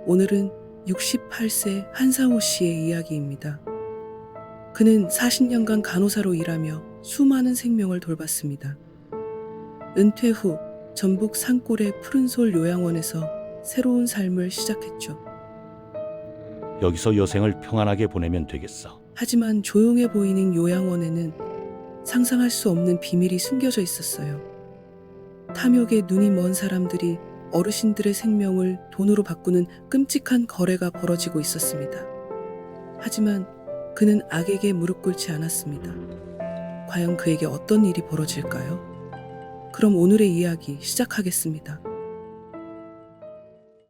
오늘은 68세 한상우 씨의 이야기입니다. 그는 40년간 간호사로 일하며 수많은 생명을 돌봤습니다. 은퇴 후 전북 산골의 푸른솔 요양원에서 새로운 삶을 시작했죠. 여기서 여생을 평안하게 보내면 되겠어. 하지만 조용해 보이는 요양원에는 상상할 수 없는 비밀이 숨겨져 있었어요. 탐욕에 눈이 먼 사람들이 어르신들의 생명을 돈으로 바꾸는 끔찍한 거래가 벌어지고 있었습니다. 하지만 그는 악에게 무릎 꿇지 않았습니다. 과연 그에게 어떤 일이 벌어질까요? 그럼 오늘의 이야기 시작하겠습니다.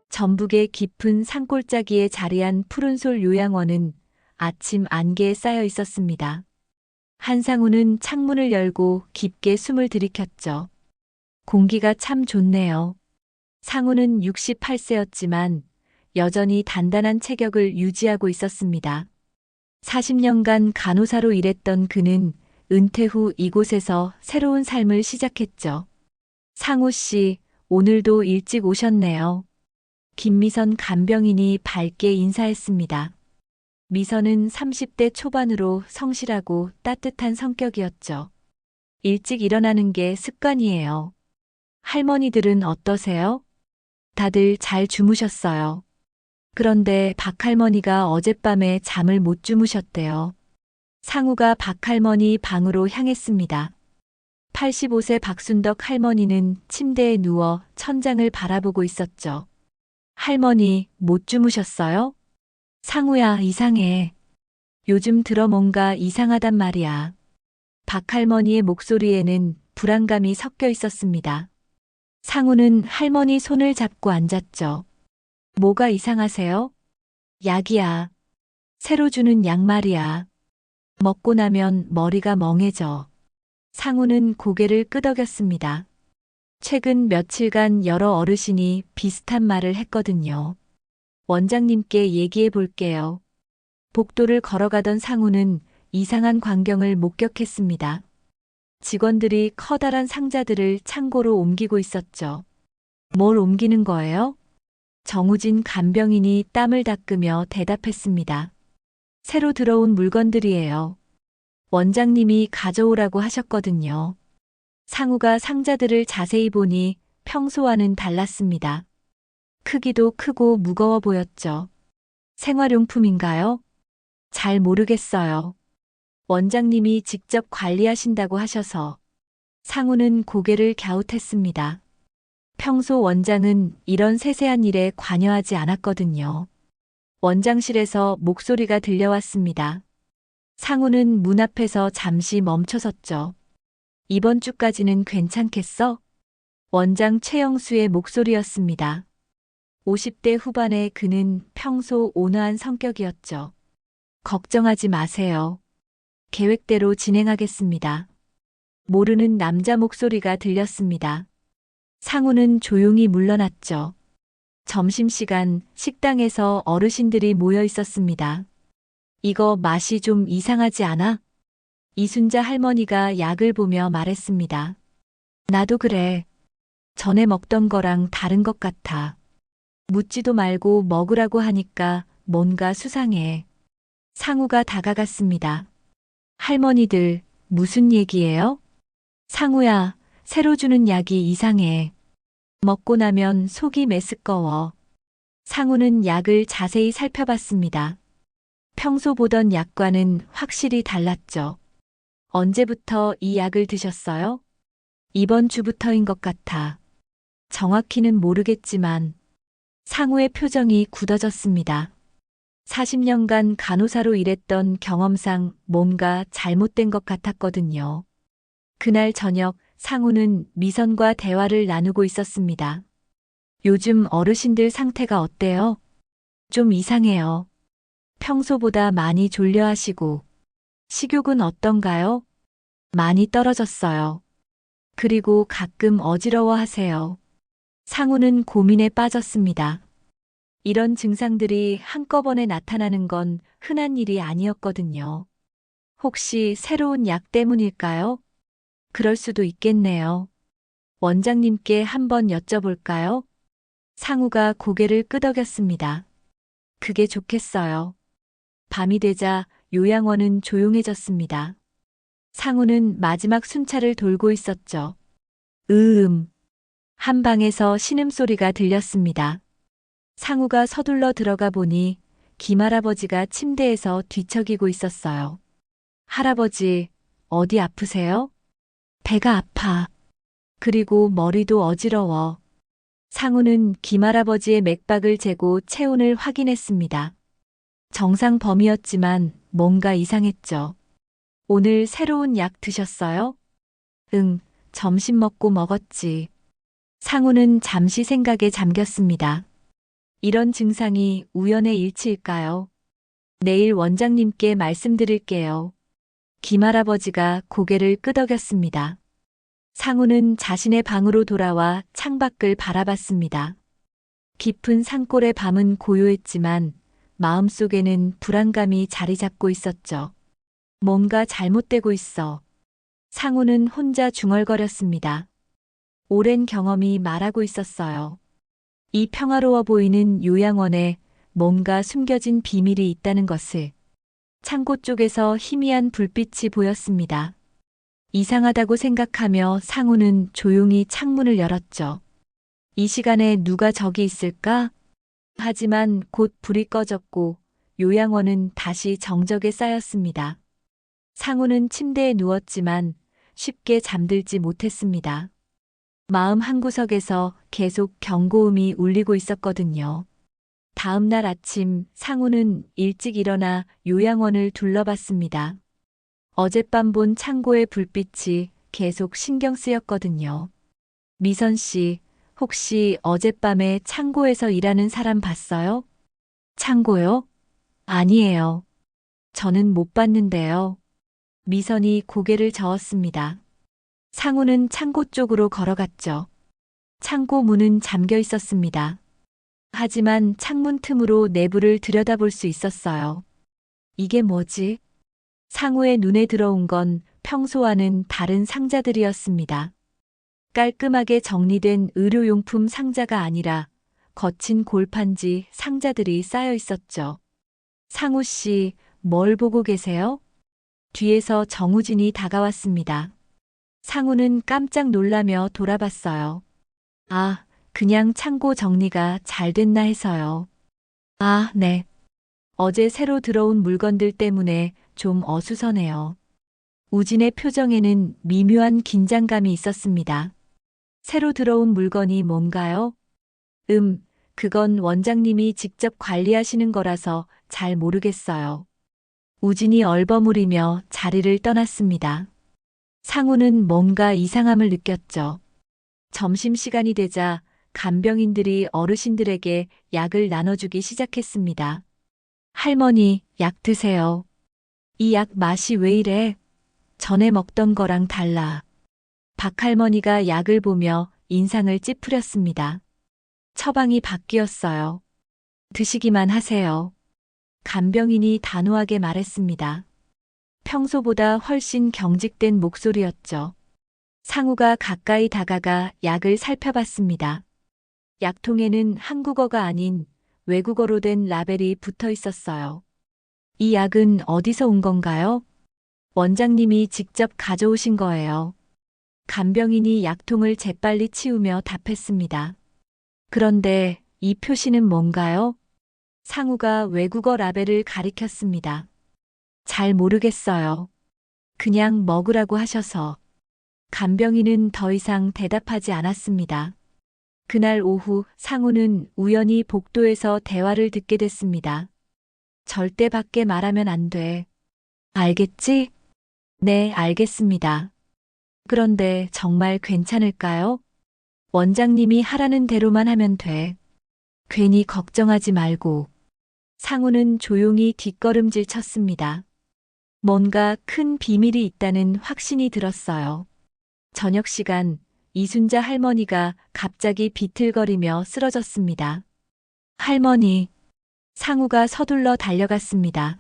전북의 깊은 산골짜기에 자리한 푸른솔 요양원은 아침 안개에 쌓여 있었습니다. 한상우는 창문을 열고 깊게 숨을 들이켰죠. 공기가 참 좋네요. 상우는 68세였지만 여전히 단단한 체격을 유지하고 있었습니다. 40년간 간호사로 일했던 그는 은퇴 후 이곳에서 새로운 삶을 시작했죠. 상우 씨, 오늘도 일찍 오셨네요. 김미선 간병인이 밝게 인사했습니다. 미선은 30대 초반으로 성실하고 따뜻한 성격이었죠. 일찍 일어나는 게 습관이에요. 할머니들은 어떠세요? 다들 잘 주무셨어요. 그런데 박할머니가 어젯밤에 잠을 못 주무셨대요. 상우가 박할머니 방으로 향했습니다. 85세 박순덕 할머니는 침대에 누워 천장을 바라보고 있었죠. 할머니, 못 주무셨어요? 상우야, 이상해. 요즘 들어 뭔가 이상하단 말이야. 박할머니의 목소리에는 불안감이 섞여 있었습니다. 상우는 할머니 손을 잡고 앉았죠. 뭐가 이상하세요? 약이야. 새로 주는 약 말이야. 먹고 나면 머리가 멍해져. 상우는 고개를 끄덕였습니다. 최근 며칠간 여러 어르신이 비슷한 말을 했거든요. 원장님께 얘기해 볼게요. 복도를 걸어가던 상우는 이상한 광경을 목격했습니다. 직원들이 커다란 상자들을 창고로 옮기고 있었죠. 뭘 옮기는 거예요? 정우진 간병인이 땀을 닦으며 대답했습니다. 새로 들어온 물건들이에요. 원장님이 가져오라고 하셨거든요. 상우가 상자들을 자세히 보니 평소와는 달랐습니다. 크기도 크고 무거워 보였죠. 생활용품인가요? 잘 모르겠어요. 원장님이 직접 관리하신다고 하셔서. 상우는 고개를 갸웃했습니다. 평소 원장은 이런 세세한 일에 관여하지 않았거든요. 원장실에서 목소리가 들려왔습니다. 상우는 문 앞에서 잠시 멈춰섰죠. 이번 주까지는 괜찮겠어? 원장 최영수의 목소리였습니다. 50대 후반의 그는 평소 온화한 성격이었죠. 걱정하지 마세요. 계획대로 진행하겠습니다. 모르는 남자 목소리가 들렸습니다. 상우는 조용히 물러났죠. 점심시간 식당에서 어르신들이 모여 있었습니다. 이거 맛이 좀 이상하지 않아? 이순자 할머니가 약을 보며 말했습니다. 나도 그래. 전에 먹던 거랑 다른 것 같아. 묻지도 말고 먹으라고 하니까 뭔가 수상해. 상우가 다가갔습니다. 할머니들, 무슨 얘기예요? 상우야, 새로 주는 약이 이상해. 먹고 나면 속이 메스꺼워. 상우는 약을 자세히 살펴봤습니다. 평소 보던 약과는 확실히 달랐죠. 언제부터 이 약을 드셨어요? 이번 주부터인 것 같아. 정확히는 모르겠지만 상우의 표정이 굳어졌습니다. 40년간 간호사로 일했던 경험상 뭔가 잘못된 것 같았거든요. 그날 저녁 상우는 미선과 대화를 나누고 있었습니다. 요즘 어르신들 상태가 어때요? 좀 이상해요. 평소보다 많이 졸려하시고. 식욕은 어떤가요? 많이 떨어졌어요. 그리고 가끔 어지러워하세요. 상우는 고민에 빠졌습니다. 이런 증상들이 한꺼번에 나타나는 건 흔한 일이 아니었거든요. 혹시 새로운 약 때문일까요? 그럴 수도 있겠네요. 원장님께 한번 여쭤볼까요? 상우가 고개를 끄덕였습니다. 그게 좋겠어요. 밤이 되자 요양원은 조용해졌습니다. 상우는 마지막 순찰을 돌고 있었죠. 한 방에서 신음소리가 들렸습니다. 상우가 서둘러 들어가 보니 김할아버지가 침대에서 뒤척이고 있었어요. 할아버지, 어디 아프세요? 배가 아파. 그리고 머리도 어지러워. 상우는 김할아버지의 맥박을 재고 체온을 확인했습니다. 정상 범위였지만 뭔가 이상했죠. 오늘 새로운 약 드셨어요? 응, 점심 먹었지. 상우는 잠시 생각에 잠겼습니다. 이런 증상이 우연의 일치일까요? 내일 원장님께 말씀드릴게요. 김할아버지가 고개를 끄덕였습니다. 상우는 자신의 방으로 돌아와 창밖을 바라봤습니다. 깊은 산골의 밤은 고요했지만 마음속에는 불안감이 자리 잡고 있었죠. 뭔가 잘못되고 있어. 상우는 혼자 중얼거렸습니다. 오랜 경험이 말하고 있었어요. 이 평화로워 보이는 요양원에 뭔가 숨겨진 비밀이 있다는 것을. 창고 쪽에서 희미한 불빛이 보였습니다. 이상하다고 생각하며 상우는 조용히 창문을 열었죠. 이 시간에 누가 저기 있을까? 하지만 곧 불이 꺼졌고 요양원은 다시 정적에 쌓였습니다. 상우는 침대에 누웠지만 쉽게 잠들지 못했습니다. 마음 한구석에서 계속 경고음이 울리고 있었거든요. 다음 날 아침 상우는 일찍 일어나 요양원을 둘러봤습니다. 어젯밤 본 창고의 불빛이 계속 신경 쓰였거든요. 미선 씨, 혹시 어젯밤에 창고에서 일하는 사람 봤어요? 창고요? 아니에요. 저는 못 봤는데요. 미선이 고개를 저었습니다. 상우는 창고 쪽으로 걸어갔죠. 창고 문은 잠겨 있었습니다. 하지만 창문 틈으로 내부를 들여다볼 수 있었어요. 이게 뭐지? 상우의 눈에 들어온 건 평소와는 다른 상자들이었습니다. 깔끔하게 정리된 의료용품 상자가 아니라 거친 골판지 상자들이 쌓여 있었죠. 상우 씨, 뭘 보고 계세요? 뒤에서 정우진이 다가왔습니다. 상우는 깜짝 놀라며 돌아봤어요. 아, 그냥 창고 정리가 잘 됐나 해서요. 아, 네. 어제 새로 들어온 물건들 때문에 좀 어수선해요. 우진의 표정에는 미묘한 긴장감이 있었습니다. 새로 들어온 물건이 뭔가요? 그건 원장님이 직접 관리하시는 거라서 잘 모르겠어요. 우진이 얼버무리며 자리를 떠났습니다. 상우는 뭔가 이상함을 느꼈죠. 점심시간이 되자 간병인들이 어르신들에게 약을 나눠주기 시작했습니다. 할머니, 약 드세요. 이 약 맛이 왜 이래? 전에 먹던 거랑 달라. 박할머니가 약을 보며 인상을 찌푸렸습니다. 처방이 바뀌었어요. 드시기만 하세요. 간병인이 단호하게 말했습니다. 평소보다 훨씬 경직된 목소리였죠. 상우가 가까이 다가가 약을 살펴봤습니다. 약통에는 한국어가 아닌 외국어로 된 라벨이 붙어 있었어요. 이 약은 어디서 온 건가요? 원장님이 직접 가져오신 거예요. 간병인이 약통을 재빨리 치우며 답했습니다. 그런데 이 표시는 뭔가요? 상우가 외국어 라벨을 가리켰습니다. 잘 모르겠어요. 그냥 먹으라고 하셔서. 간병인은 더 이상 대답하지 않았습니다. 그날 오후 상우는 우연히 복도에서 대화를 듣게 됐습니다. 절대 밖에 말하면 안 돼. 알겠지? 네, 알겠습니다. 그런데 정말 괜찮을까요? 원장님이 하라는 대로만 하면 돼. 괜히 걱정하지 말고. 상우는 조용히 뒷걸음질 쳤습니다. 뭔가 큰 비밀이 있다는 확신이 들었어요. 저녁 시간, 이순자 할머니가 갑자기 비틀거리며 쓰러졌습니다. 할머니, 상우가 서둘러 달려갔습니다.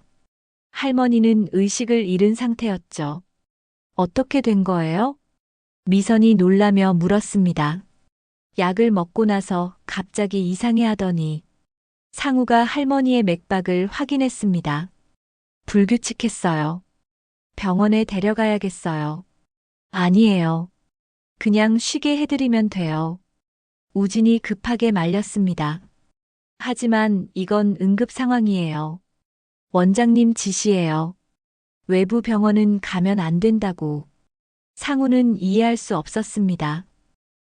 할머니는 의식을 잃은 상태였죠. 어떻게 된 거예요? 미선이 놀라며 물었습니다. 약을 먹고 나서 갑자기 이상해 하더니 상우가 할머니의 맥박을 확인했습니다. 불규칙했어요. 병원에 데려가야겠어요. 아니에요. 그냥 쉬게 해드리면 돼요. 우진이 급하게 말렸습니다. 하지만 이건 응급 상황이에요. 원장님 지시예요. 외부 병원은 가면 안 된다고. 상우는 이해할 수 없었습니다.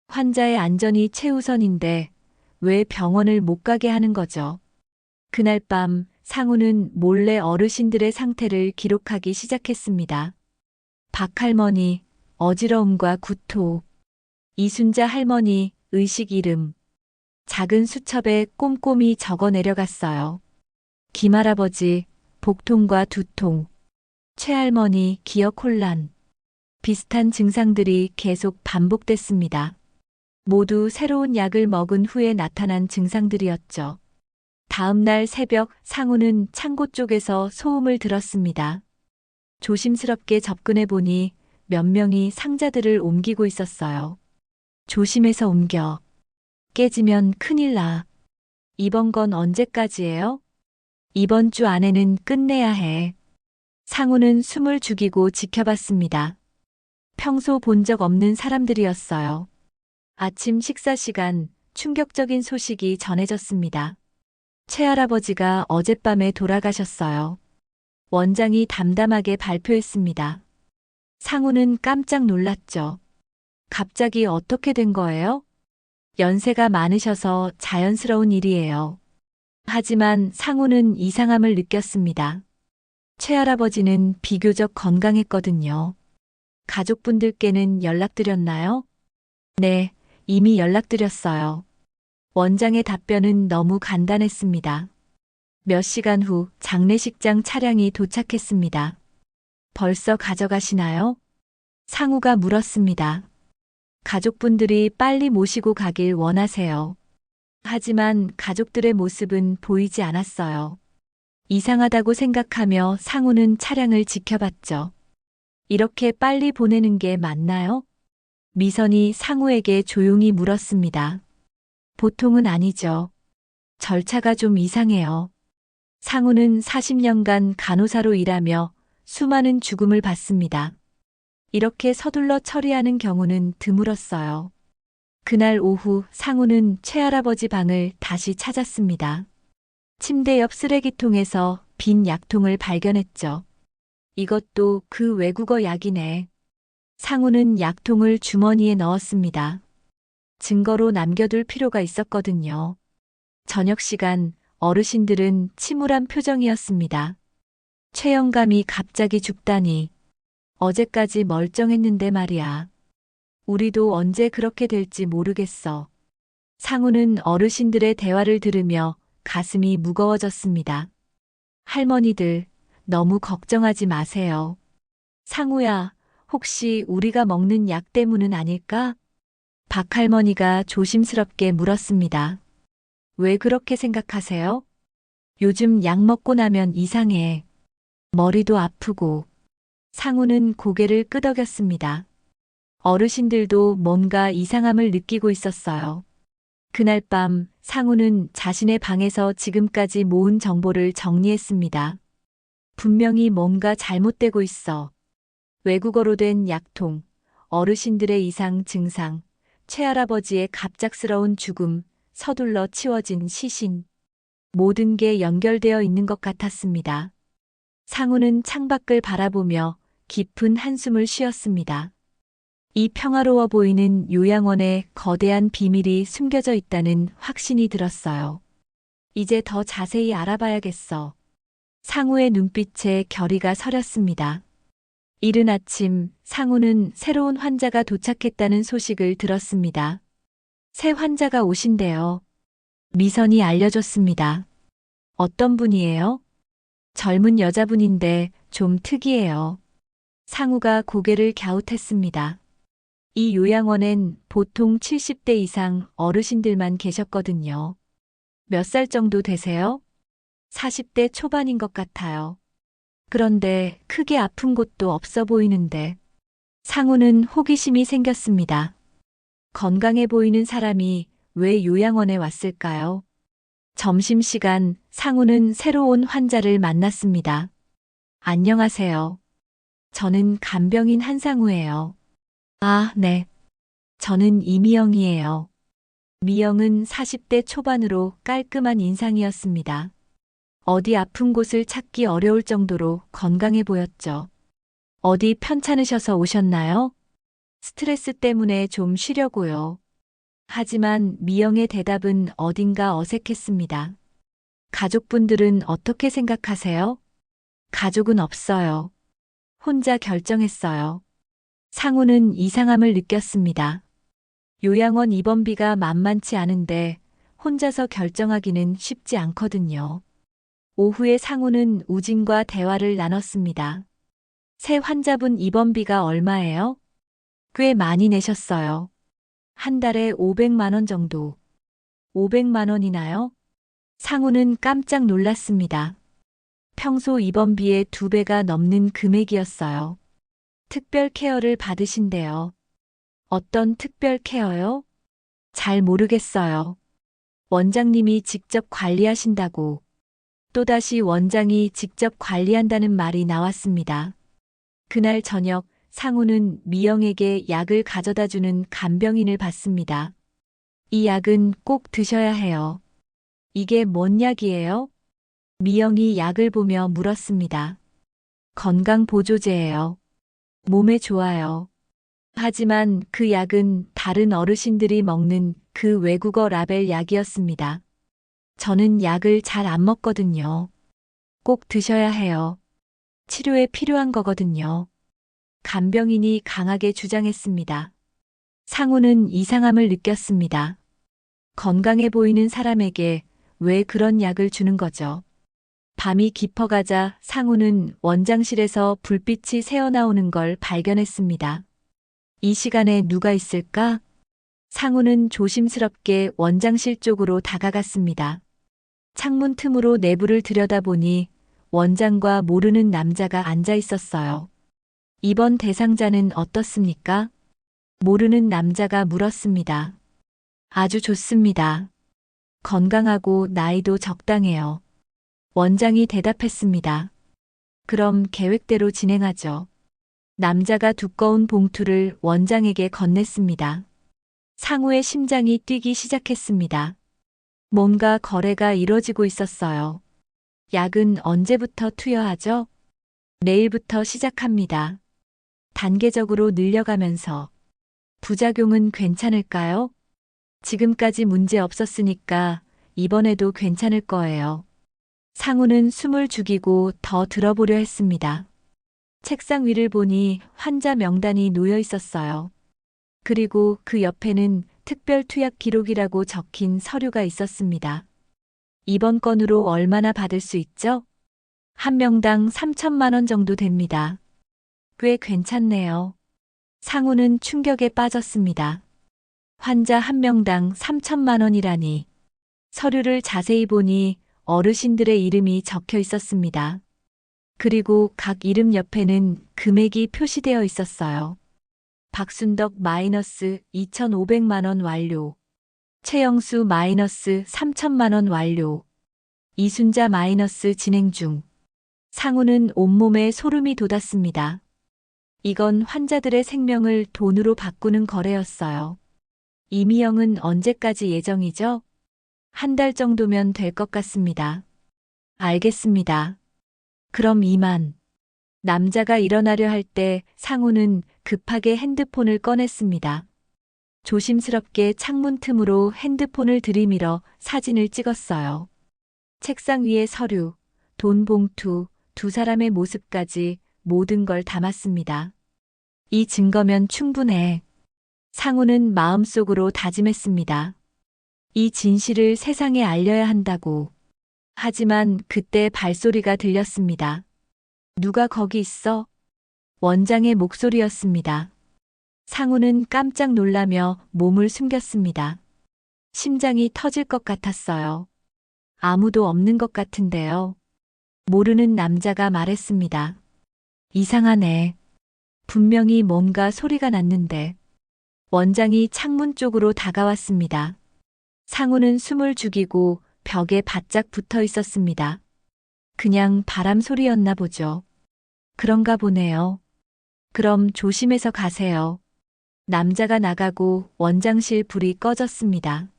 환자의 안전이 최우선인데 왜 병원을 못 가게 하는 거죠? 그날 밤 상우는 몰래 어르신들의 상태를 기록하기 시작했습니다. 박할머니, 어지러움과 구토. 이순자 할머니, 의식 잃음. 작은 수첩에 꼼꼼히 적어 내려갔어요. 김할아버지, 복통과 두통. 최할머니, 기억 혼란. 비슷한 증상들이 계속 반복됐습니다. 모두 새로운 약을 먹은 후에 나타난 증상들이었죠. 다음 날 새벽 상우는 창고 쪽에서 소음을 들었습니다. 조심스럽게 접근해 보니 몇 명이 상자들을 옮기고 있었어요. 조심해서 옮겨. 깨지면 큰일 나. 이번 건 언제까지예요? 이번 주 안에는 끝내야 해. 상우는 숨을 죽이고 지켜봤습니다. 평소 본 적 없는 사람들이었어요. 아침 식사 시간 충격적인 소식이 전해졌습니다. 최할아버지가 어젯밤에 돌아가셨어요. 원장이 담담하게 발표했습니다. 상우는 깜짝 놀랐죠. 갑자기 어떻게 된 거예요? 연세가 많으셔서 자연스러운 일이에요. 하지만 상우는 이상함을 느꼈습니다. 최할아버지는 비교적 건강했거든요. 가족분들께는 연락드렸나요? 네, 이미 연락드렸어요. 원장의 답변은 너무 간단했습니다. 몇 시간 후 장례식장 차량이 도착했습니다. 벌써 가져가시나요? 상우가 물었습니다. 가족분들이 빨리 모시고 가길 원하세요. 하지만 가족들의 모습은 보이지 않았어요. 이상하다고 생각하며 상우는 차량을 지켜봤죠. 이렇게 빨리 보내는 게 맞나요? 미선이 상우에게 조용히 물었습니다. 보통은 아니죠. 절차가 좀 이상해요. 상우는 40년간 간호사로 일하며 수많은 죽음을 봤습니다. 이렇게 서둘러 처리하는 경우는 드물었어요. 그날 오후 상우는 최할아버지 방을 다시 찾았습니다. 침대 옆 쓰레기통에서 빈 약통을 발견했죠. 이것도 그 외국어 약이네. 상우는 약통을 주머니에 넣었습니다. 증거로 남겨둘 필요가 있었거든요. 저녁 시간 어르신들은 침울한 표정이었습니다. 최영감이 갑자기 죽다니. 어제까지 멀쩡했는데 말이야. 우리도 언제 그렇게 될지 모르겠어. 상우는 어르신들의 대화를 들으며 가슴이 무거워졌습니다. 할머니들, 너무 걱정하지 마세요. 상우야, 혹시 우리가 먹는 약 때문은 아닐까? 박할머니가 조심스럽게 물었습니다. 왜 그렇게 생각하세요? 요즘 약 먹고 나면 이상해. 머리도 아프고. 상우는 고개를 끄덕였습니다. 어르신들도 뭔가 이상함을 느끼고 있었어요. 그날 밤 상우는 자신의 방에서 지금까지 모은 정보를 정리했습니다. 분명히 뭔가 잘못되고 있어. 외국어로 된 약통, 어르신들의 이상 증상, 최할아버지의 갑작스러운 죽음, 서둘러 치워진 시신. 모든 게 연결되어 있는 것 같았습니다. 상우는 창밖을 바라보며 깊은 한숨을 쉬었습니다. 이 평화로워 보이는 요양원에 거대한 비밀이 숨겨져 있다는 확신이 들었어요. 이제 더 자세히 알아봐야겠어. 상우의 눈빛에 결의가 서렸습니다. 이른 아침 상우는 새로운 환자가 도착했다는 소식을 들었습니다. 새 환자가 오신대요. 미선이 알려줬습니다. 어떤 분이에요? 젊은 여자분인데 좀 특이해요. 상우가 고개를 갸웃했습니다. 이 요양원엔 보통 70대 이상 어르신들만 계셨거든요. 몇 살 정도 되세요? 40대 초반인 것 같아요. 그런데 크게 아픈 곳도 없어 보이는데. 상우는 호기심이 생겼습니다. 건강해 보이는 사람이 왜 요양원에 왔을까요? 점심시간 상우는 새로운 환자를 만났습니다. 안녕하세요. 저는 간병인 한상우예요. 아, 네. 저는 이미영이에요. 미영은 40대 초반으로 깔끔한 인상이었습니다. 어디 아픈 곳을 찾기 어려울 정도로 건강해 보였죠. 어디 편찮으셔서 오셨나요? 스트레스 때문에 좀 쉬려고요. 하지만 미영의 대답은 어딘가 어색했습니다. 가족분들은 어떻게 생각하세요? 가족은 없어요. 혼자 결정했어요. 상우는 이상함을 느꼈습니다. 요양원 입원비가 만만치 않은데 혼자서 결정하기는 쉽지 않거든요. 오후에 상우는 우진과 대화를 나눴습니다. 새 환자분 입원비가 얼마예요? 꽤 많이 내셨어요. 한 달에 500만 원 정도. 500만 원이나요? 상우는 깜짝 놀랐습니다. 평소 입원비의 2배가 넘는 금액이었어요. 특별 케어를 받으신대요. 어떤 특별 케어요? 잘 모르겠어요. 원장님이 직접 관리하신다고. 또다시 원장이 직접 관리한다는 말이 나왔습니다. 그날 저녁 상우는 미영에게 약을 가져다 주는 간병인을 봤습니다. 이 약은 꼭 드셔야 해요. 이게 뭔 약이에요? 미영이 약을 보며 물었습니다. 건강보조제예요. 몸에 좋아요. 하지만 그 약은 다른 어르신들이 먹는 그 외국어 라벨 약이었습니다. 저는 약을 잘 안 먹거든요. 꼭 드셔야 해요. 치료에 필요한 거거든요. 간병인이 강하게 주장했습니다. 상우는 이상함을 느꼈습니다. 건강해 보이는 사람에게 왜 그런 약을 주는 거죠? 밤이 깊어가자 상우는 원장실에서 불빛이 새어나오는 걸 발견했습니다. 이 시간에 누가 있을까? 상우는 조심스럽게 원장실 쪽으로 다가갔습니다. 창문 틈으로 내부를 들여다보니 원장과 모르는 남자가 앉아 있었어요. 이번 대상자는 어떻습니까? 모르는 남자가 물었습니다. 아주 좋습니다. 건강하고 나이도 적당해요. 원장이 대답했습니다. 그럼 계획대로 진행하죠. 남자가 두꺼운 봉투를 원장에게 건넸습니다. 상우의 심장이 뛰기 시작했습니다. 뭔가 거래가 이뤄지고 있었어요. 약은 언제부터 투여하죠? 내일부터 시작합니다. 단계적으로 늘려가면서. 부작용은 괜찮을까요? 지금까지 문제 없었으니까 이번에도 괜찮을 거예요. 상우는 숨을 죽이고 더 들어보려 했습니다. 책상 위를 보니 환자 명단이 놓여 있었어요. 그리고 그 옆에는 특별 투약 기록이라고 적힌 서류가 있었습니다. 이번 건으로 얼마나 받을 수 있죠? 한 명당 3천만 원 정도 됩니다. 꽤 괜찮네요. 상우는 충격에 빠졌습니다. 환자 한 명당 3천만 원이라니. 서류를 자세히 보니 어르신들의 이름이 적혀 있었습니다. 그리고 각 이름 옆에는 금액이 표시되어 있었어요. 박순덕 마이너스 2,500만 원 완료. 최영수 마이너스 3천만 원 완료. 이순자 마이너스 진행 중. 상우는 온몸에 소름이 돋았습니다. 이건 환자들의 생명을 돈으로 바꾸는 거래였어요. 이미영은 언제까지 예정이죠? 한 달 정도면 될 것 같습니다. 알겠습니다. 그럼 이만. 남자가 일어나려 할 때 상우는 급하게 핸드폰을 꺼냈습니다. 조심스럽게 창문 틈으로 핸드폰을 들이밀어 사진을 찍었어요. 책상 위에 서류, 돈 봉투, 두 사람의 모습까지 모든 걸 담았습니다. 이 증거면 충분해. 상우는 마음속으로 다짐했습니다. 이 진실을 세상에 알려야 한다고. 하지만 그때 발소리가 들렸습니다. 누가 거기 있어? 원장의 목소리였습니다. 상우는 깜짝 놀라며 몸을 숨겼습니다. 심장이 터질 것 같았어요. 아무도 없는 것 같은데요. 모르는 남자가 말했습니다. 이상하네. 분명히 뭔가 소리가 났는데. 원장이 창문 쪽으로 다가왔습니다. 상우는 숨을 죽이고 벽에 바짝 붙어 있었습니다. 그냥 바람 소리였나 보죠. 그런가 보네요. 그럼 조심해서 가세요. 남자가 나가고 원장실 불이 꺼졌습니다.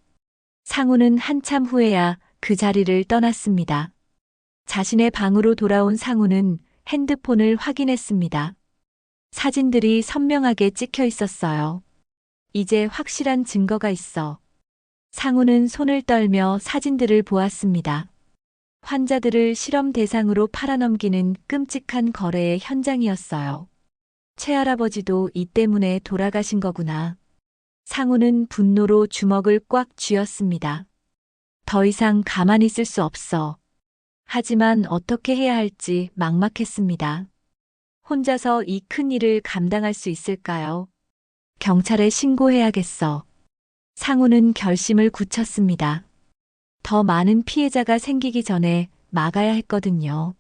상우는 한참 후에야 그 자리를 떠났습니다. 자신의 방으로 돌아온 상우는 핸드폰을 확인했습니다. 사진들이 선명하게 찍혀 있었어요. 이제 확실한 증거가 있어. 상우는 손을 떨며 사진들을 보았습니다. 환자들을 실험 대상으로 팔아넘기는 끔찍한 거래의 현장이었어요. 최할아버지도 이 때문에 돌아가신 거구나. 상우는 분노로 주먹을 꽉 쥐었습니다. 더 이상 가만히 있을 수 없어. 하지만 어떻게 해야 할지 막막했습니다. 혼자서 이 큰 일을 감당할 수 있을까요? 경찰에 신고해야겠어. 상우는 결심을 굳혔습니다. 더 많은 피해자가 생기기 전에 막아야 했거든요.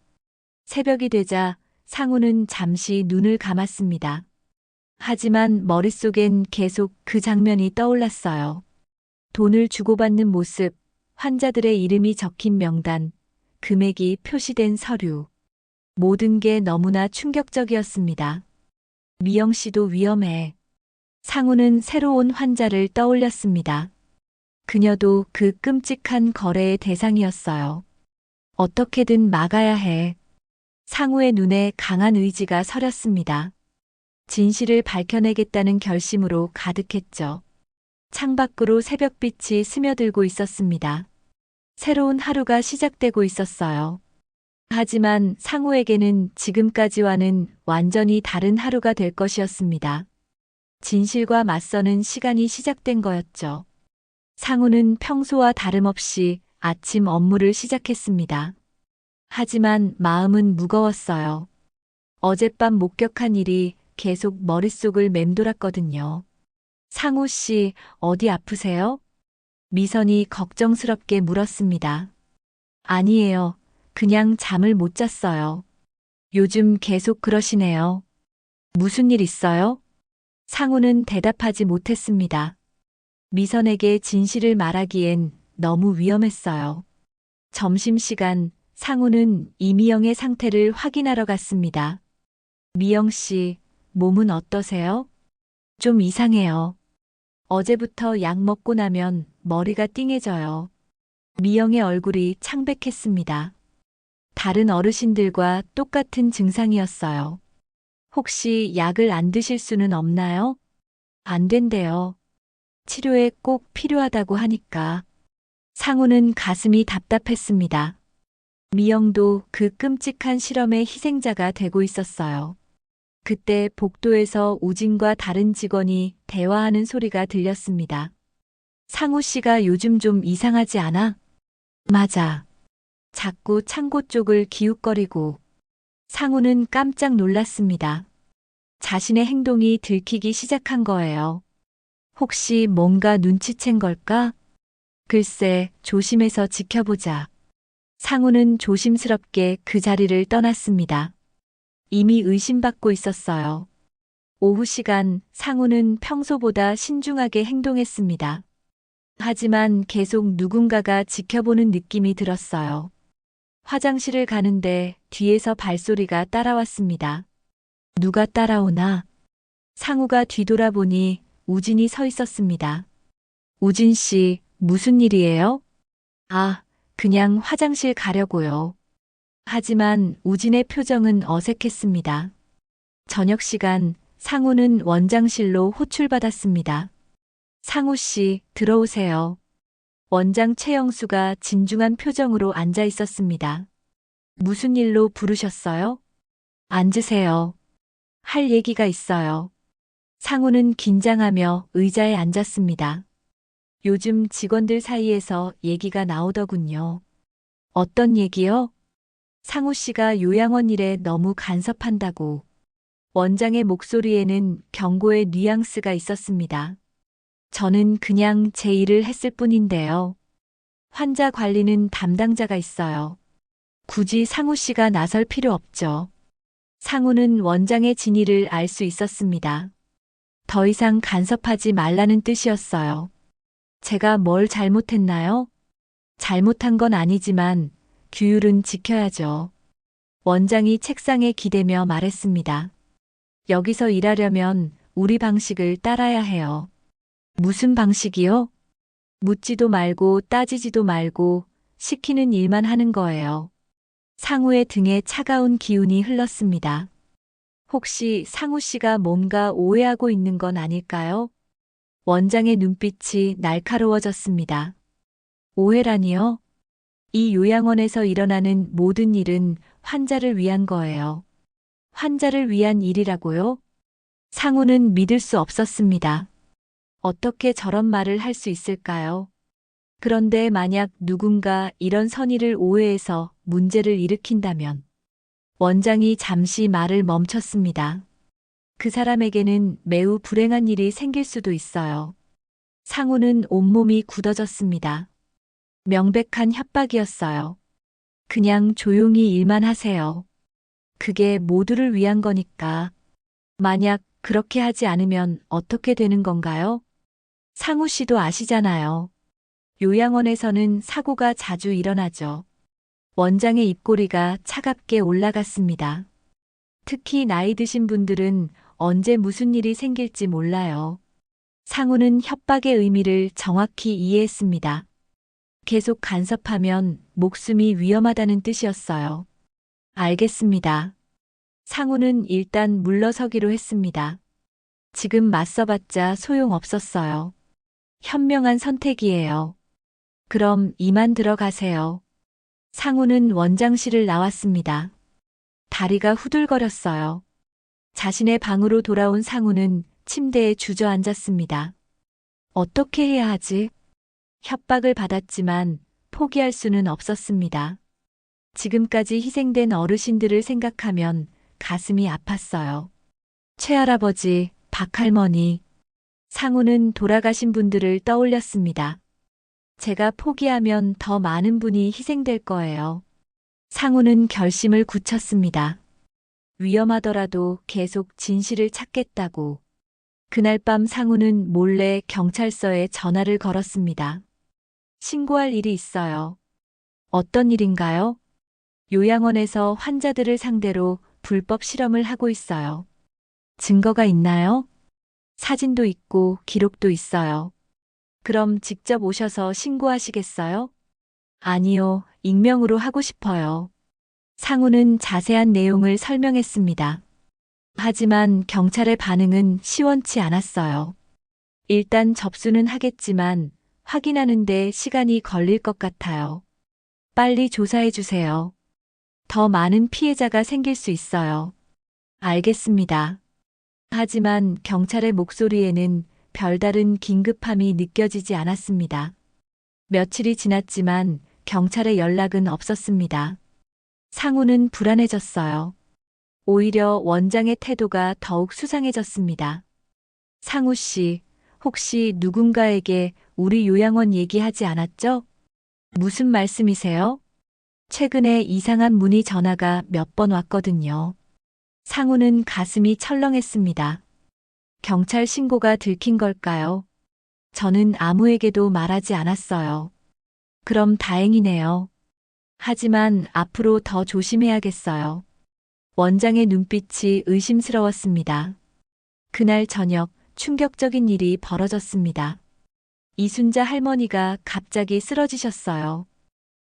새벽이 되자 상우는 잠시 눈을 감았습니다. 하지만 머릿속엔 계속 그 장면이 떠올랐어요. 돈을 주고받는 모습, 환자들의 이름이 적힌 명단, 금액이 표시된 서류. 모든 게 너무나 충격적이었습니다. 미영 씨도 위험해. 상우는 새로운 환자를 떠올렸습니다. 그녀도 그 끔찍한 거래의 대상이었어요. 어떻게든 막아야 해. 상우의 눈에 강한 의지가 서렸습니다. 진실을 밝혀내겠다는 결심으로 가득했죠. 창밖으로 새벽빛이 스며들고 있었습니다. 새로운 하루가 시작되고 있었어요. 하지만 상우에게는 지금까지와는 완전히 다른 하루가 될 것이었습니다. 진실과 맞서는 시간이 시작된 거였죠. 상우는 평소와 다름없이 아침 업무를 시작했습니다. 하지만 마음은 무거웠어요. 어젯밤 목격한 일이 계속 머릿속을 맴돌았거든요. 상우 씨, 어디 아프세요? 미선이 걱정스럽게 물었습니다. 아니에요. 그냥 잠을 못 잤어요. 요즘 계속 그러시네요. 무슨 일 있어요? 상우는 대답하지 못했습니다. 미선에게 진실을 말하기엔 너무 위험했어요. 점심시간 상우는 이미영의 상태를 확인하러 갔습니다. 미영 씨, 몸은 어떠세요? 좀 이상해요. 어제부터 약 먹고 나면 머리가 띵해져요. 미영의 얼굴이 창백했습니다. 다른 어르신들과 똑같은 증상이었어요. 혹시 약을 안 드실 수는 없나요? 안 된대요. 치료에 꼭 필요하다고 하니까. 상우는 가슴이 답답했습니다. 미영도 그 끔찍한 실험의 희생자가 되고 있었어요. 그때 복도에서 우진과 다른 직원이 대화하는 소리가 들렸습니다. 상우 씨가 요즘 좀 이상하지 않아? 맞아. 자꾸 창고 쪽을 기웃거리고. 상우는 깜짝 놀랐습니다. 자신의 행동이 들키기 시작한 거예요. 혹시 뭔가 눈치챈 걸까? 글쎄, 조심해서 지켜보자. 상우는 조심스럽게 그 자리를 떠났습니다. 이미 의심받고 있었어요. 오후 시간 상우는 평소보다 신중하게 행동했습니다. 하지만 계속 누군가가 지켜보는 느낌이 들었어요. 화장실을 가는데 뒤에서 발소리가 따라왔습니다. 누가 따라오나? 상우가 뒤돌아보니 우진이 서 있었습니다. 우진 씨, 무슨 일이에요? 아, 그냥 화장실 가려고요. 하지만 우진의 표정은 어색했습니다. 저녁 시간 상우는 원장실로 호출받았습니다. 상우 씨, 들어오세요. 원장 최영수가 진중한 표정으로 앉아 있었습니다. 무슨 일로 부르셨어요? 앉으세요. 할 얘기가 있어요. 상우는 긴장하며 의자에 앉았습니다. 요즘 직원들 사이에서 얘기가 나오더군요. 어떤 얘기요? 상우 씨가 요양원 일에 너무 간섭한다고. 원장의 목소리에는 경고의 뉘앙스가 있었습니다. 저는 그냥 제 일을 했을 뿐인데요. 환자 관리는 담당자가 있어요. 굳이 상우 씨가 나설 필요 없죠. 상우는 원장의 진위를 알 수 있었습니다. 더 이상 간섭하지 말라는 뜻이었어요. 제가 뭘 잘못했나요? 잘못한 건 아니지만 규율은 지켜야죠. 원장이 책상에 기대며 말했습니다. 여기서 일하려면 우리 방식을 따라야 해요. 무슨 방식이요? 묻지도 말고 따지지도 말고 시키는 일만 하는 거예요. 상우의 등에 차가운 기운이 흘렀습니다. 혹시 상우 씨가 뭔가 오해하고 있는 건 아닐까요? 원장의 눈빛이 날카로워졌습니다. 오해라니요? 이 요양원에서 일어나는 모든 일은 환자를 위한 거예요. 환자를 위한 일이라고요? 상우는 믿을 수 없었습니다. 어떻게 저런 말을 할 수 있을까요? 그런데 만약 누군가 이런 선의를 오해해서 문제를 일으킨다면 원장이 잠시 말을 멈췄습니다. 그 사람에게는 매우 불행한 일이 생길 수도 있어요. 상우는 온몸이 굳어졌습니다. 명백한 협박이었어요. 그냥 조용히 일만 하세요. 그게 모두를 위한 거니까. 만약 그렇게 하지 않으면 어떻게 되는 건가요? 상우 씨도 아시잖아요. 요양원에서는 사고가 자주 일어나죠. 원장의 입꼬리가 차갑게 올라갔습니다. 특히 나이 드신 분들은 언제 무슨 일이 생길지 몰라요. 상우는 협박의 의미를 정확히 이해했습니다. 계속 간섭하면 목숨이 위험하다는 뜻이었어요. 알겠습니다. 상우는 일단 물러서기로 했습니다. 지금 맞서봤자 소용없었어요. 현명한 선택이에요. 그럼 이만 들어가세요. 상우는 원장실을 나왔습니다. 다리가 후들거렸어요. 자신의 방으로 돌아온 상우는 침대에 주저앉았습니다. 어떻게 해야 하지? 협박을 받았지만 포기할 수는 없었습니다. 지금까지 희생된 어르신들을 생각하면 가슴이 아팠어요. 최할아버지, 박할머니. 상우는 돌아가신 분들을 떠올렸습니다. 제가 포기하면 더 많은 분이 희생될 거예요. 상우는 결심을 굳혔습니다. 위험하더라도 계속 진실을 찾겠다고. 그날 밤 상우는 몰래 경찰서에 전화를 걸었습니다. 신고할 일이 있어요. 어떤 일인가요? 요양원에서 환자들을 상대로 불법 실험을 하고 있어요. 증거가 있나요? 사진도 있고 기록도 있어요. 그럼 직접 오셔서 신고하시겠어요? 아니요, 익명으로 하고 싶어요. 상우는 자세한 내용을 설명했습니다. 하지만 경찰의 반응은 시원치 않았어요. 일단 접수는 하겠지만 확인하는데 시간이 걸릴 것 같아요. 빨리 조사해 주세요. 더 많은 피해자가 생길 수 있어요. 알겠습니다. 하지만 경찰의 목소리에는 별다른 긴급함이 느껴지지 않았습니다. 며칠이 지났지만 경찰의 연락은 없었습니다. 상우는 불안해졌어요. 오히려 원장의 태도가 더욱 수상해졌습니다. 상우 씨, 혹시 누군가에게 우리 요양원 얘기하지 않았죠? 무슨 말씀이세요? 최근에 이상한 문의 전화가 몇 번 왔거든요. 상우는 가슴이 철렁했습니다. 경찰 신고가 들킨 걸까요? 저는 아무에게도 말하지 않았어요. 그럼 다행이네요. 하지만 앞으로 더 조심해야겠어요. 원장의 눈빛이 의심스러웠습니다. 그날 저녁 충격적인 일이 벌어졌습니다. 이순자 할머니가 갑자기 쓰러지셨어요.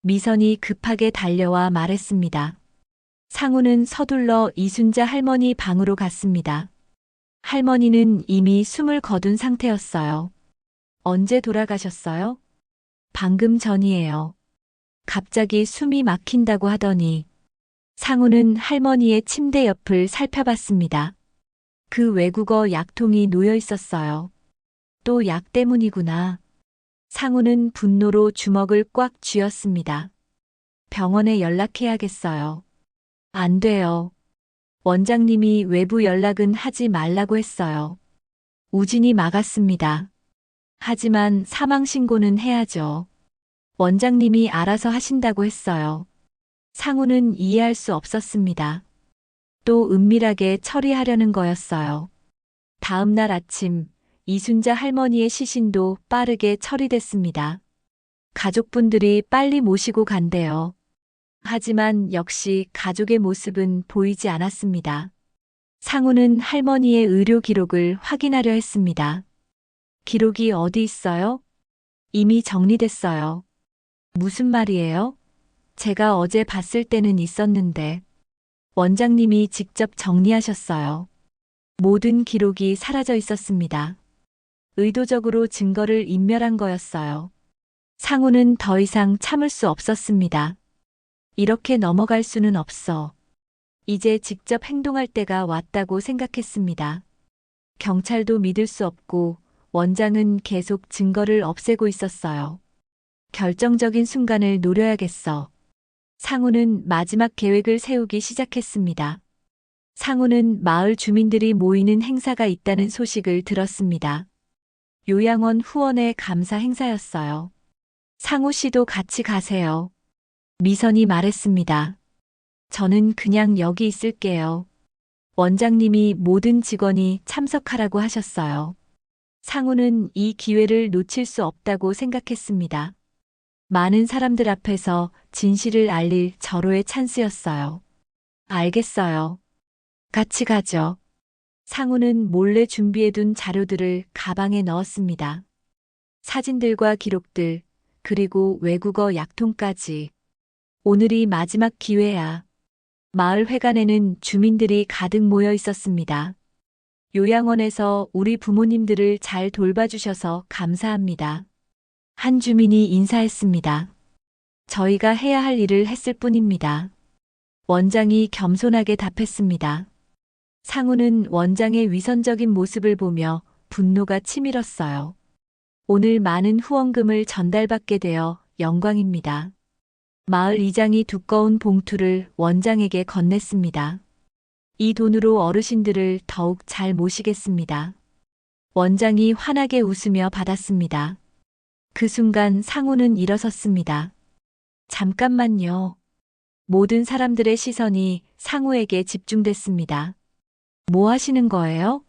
미선이 급하게 달려와 말했습니다. 상우는 서둘러 이순자 할머니 방으로 갔습니다. 할머니는 이미 숨을 거둔 상태였어요. 언제 돌아가셨어요? 방금 전이에요. 갑자기 숨이 막힌다고 하더니 상우는 할머니의 침대 옆을 살펴봤습니다. 그 외국어 약통이 놓여 있었어요. 또 약 때문이구나. 상우는 분노로 주먹을 꽉 쥐었습니다. 병원에 연락해야겠어요. 안 돼요. 원장님이 외부 연락은 하지 말라고 했어요. 우진이 막았습니다. 하지만 사망 신고는 해야죠. 원장님이 알아서 하신다고 했어요. 상우는 이해할 수 없었습니다. 또 은밀하게 처리하려는 거였어요. 다음 날 아침 이순자 할머니의 시신도 빠르게 처리됐습니다. 가족분들이 빨리 모시고 간대요. 하지만 역시 가족의 모습은 보이지 않았습니다. 상우는 할머니의 의료 기록을 확인하려 했습니다. 기록이 어디 있어요? 이미 정리됐어요. 무슨 말이에요? 제가 어제 봤을 때는 있었는데 원장님이 직접 정리하셨어요. 모든 기록이 사라져 있었습니다. 의도적으로 증거를 인멸한 거였어요. 상우는 더 이상 참을 수 없었습니다. 이렇게 넘어갈 수는 없어. 이제 직접 행동할 때가 왔다고 생각했습니다. 경찰도 믿을 수 없고 원장은 계속 증거를 없애고 있었어요. 결정적인 순간을 노려야겠어. 상우는 마지막 계획을 세우기 시작했습니다. 상우는 마을 주민들이 모이는 행사가 있다는 소식을 들었습니다. 요양원 후원의 감사 행사였어요. 상우 씨도 같이 가세요. 미선이 말했습니다. 저는 그냥 여기 있을게요. 원장님이 모든 직원이 참석하라고 하셨어요. 상우는 이 기회를 놓칠 수 없다고 생각했습니다. 많은 사람들 앞에서 진실을 알릴 절호의 찬스였어요. 알겠어요. 같이 가죠. 상우는 몰래 준비해둔 자료들을 가방에 넣었습니다. 사진들과 기록들, 그리고 외국어 약통까지. 오늘이 마지막 기회야. 마을 회관에는 주민들이 가득 모여 있었습니다. 요양원에서 우리 부모님들을 잘 돌봐주셔서 감사합니다. 한 주민이 인사했습니다. 저희가 해야 할 일을 했을 뿐입니다. 원장이 겸손하게 답했습니다. 상우는 원장의 위선적인 모습을 보며 분노가 치밀었어요. 오늘 많은 후원금을 전달받게 되어 영광입니다. 마을 이장이 두꺼운 봉투를 원장에게 건넸습니다. 이 돈으로 어르신들을 더욱 잘 모시겠습니다. 원장이 환하게 웃으며 받았습니다. 그 순간 상우는 일어섰습니다. 잠깐만요. 모든 사람들의 시선이 상우에게 집중됐습니다. 뭐 하시는 거예요?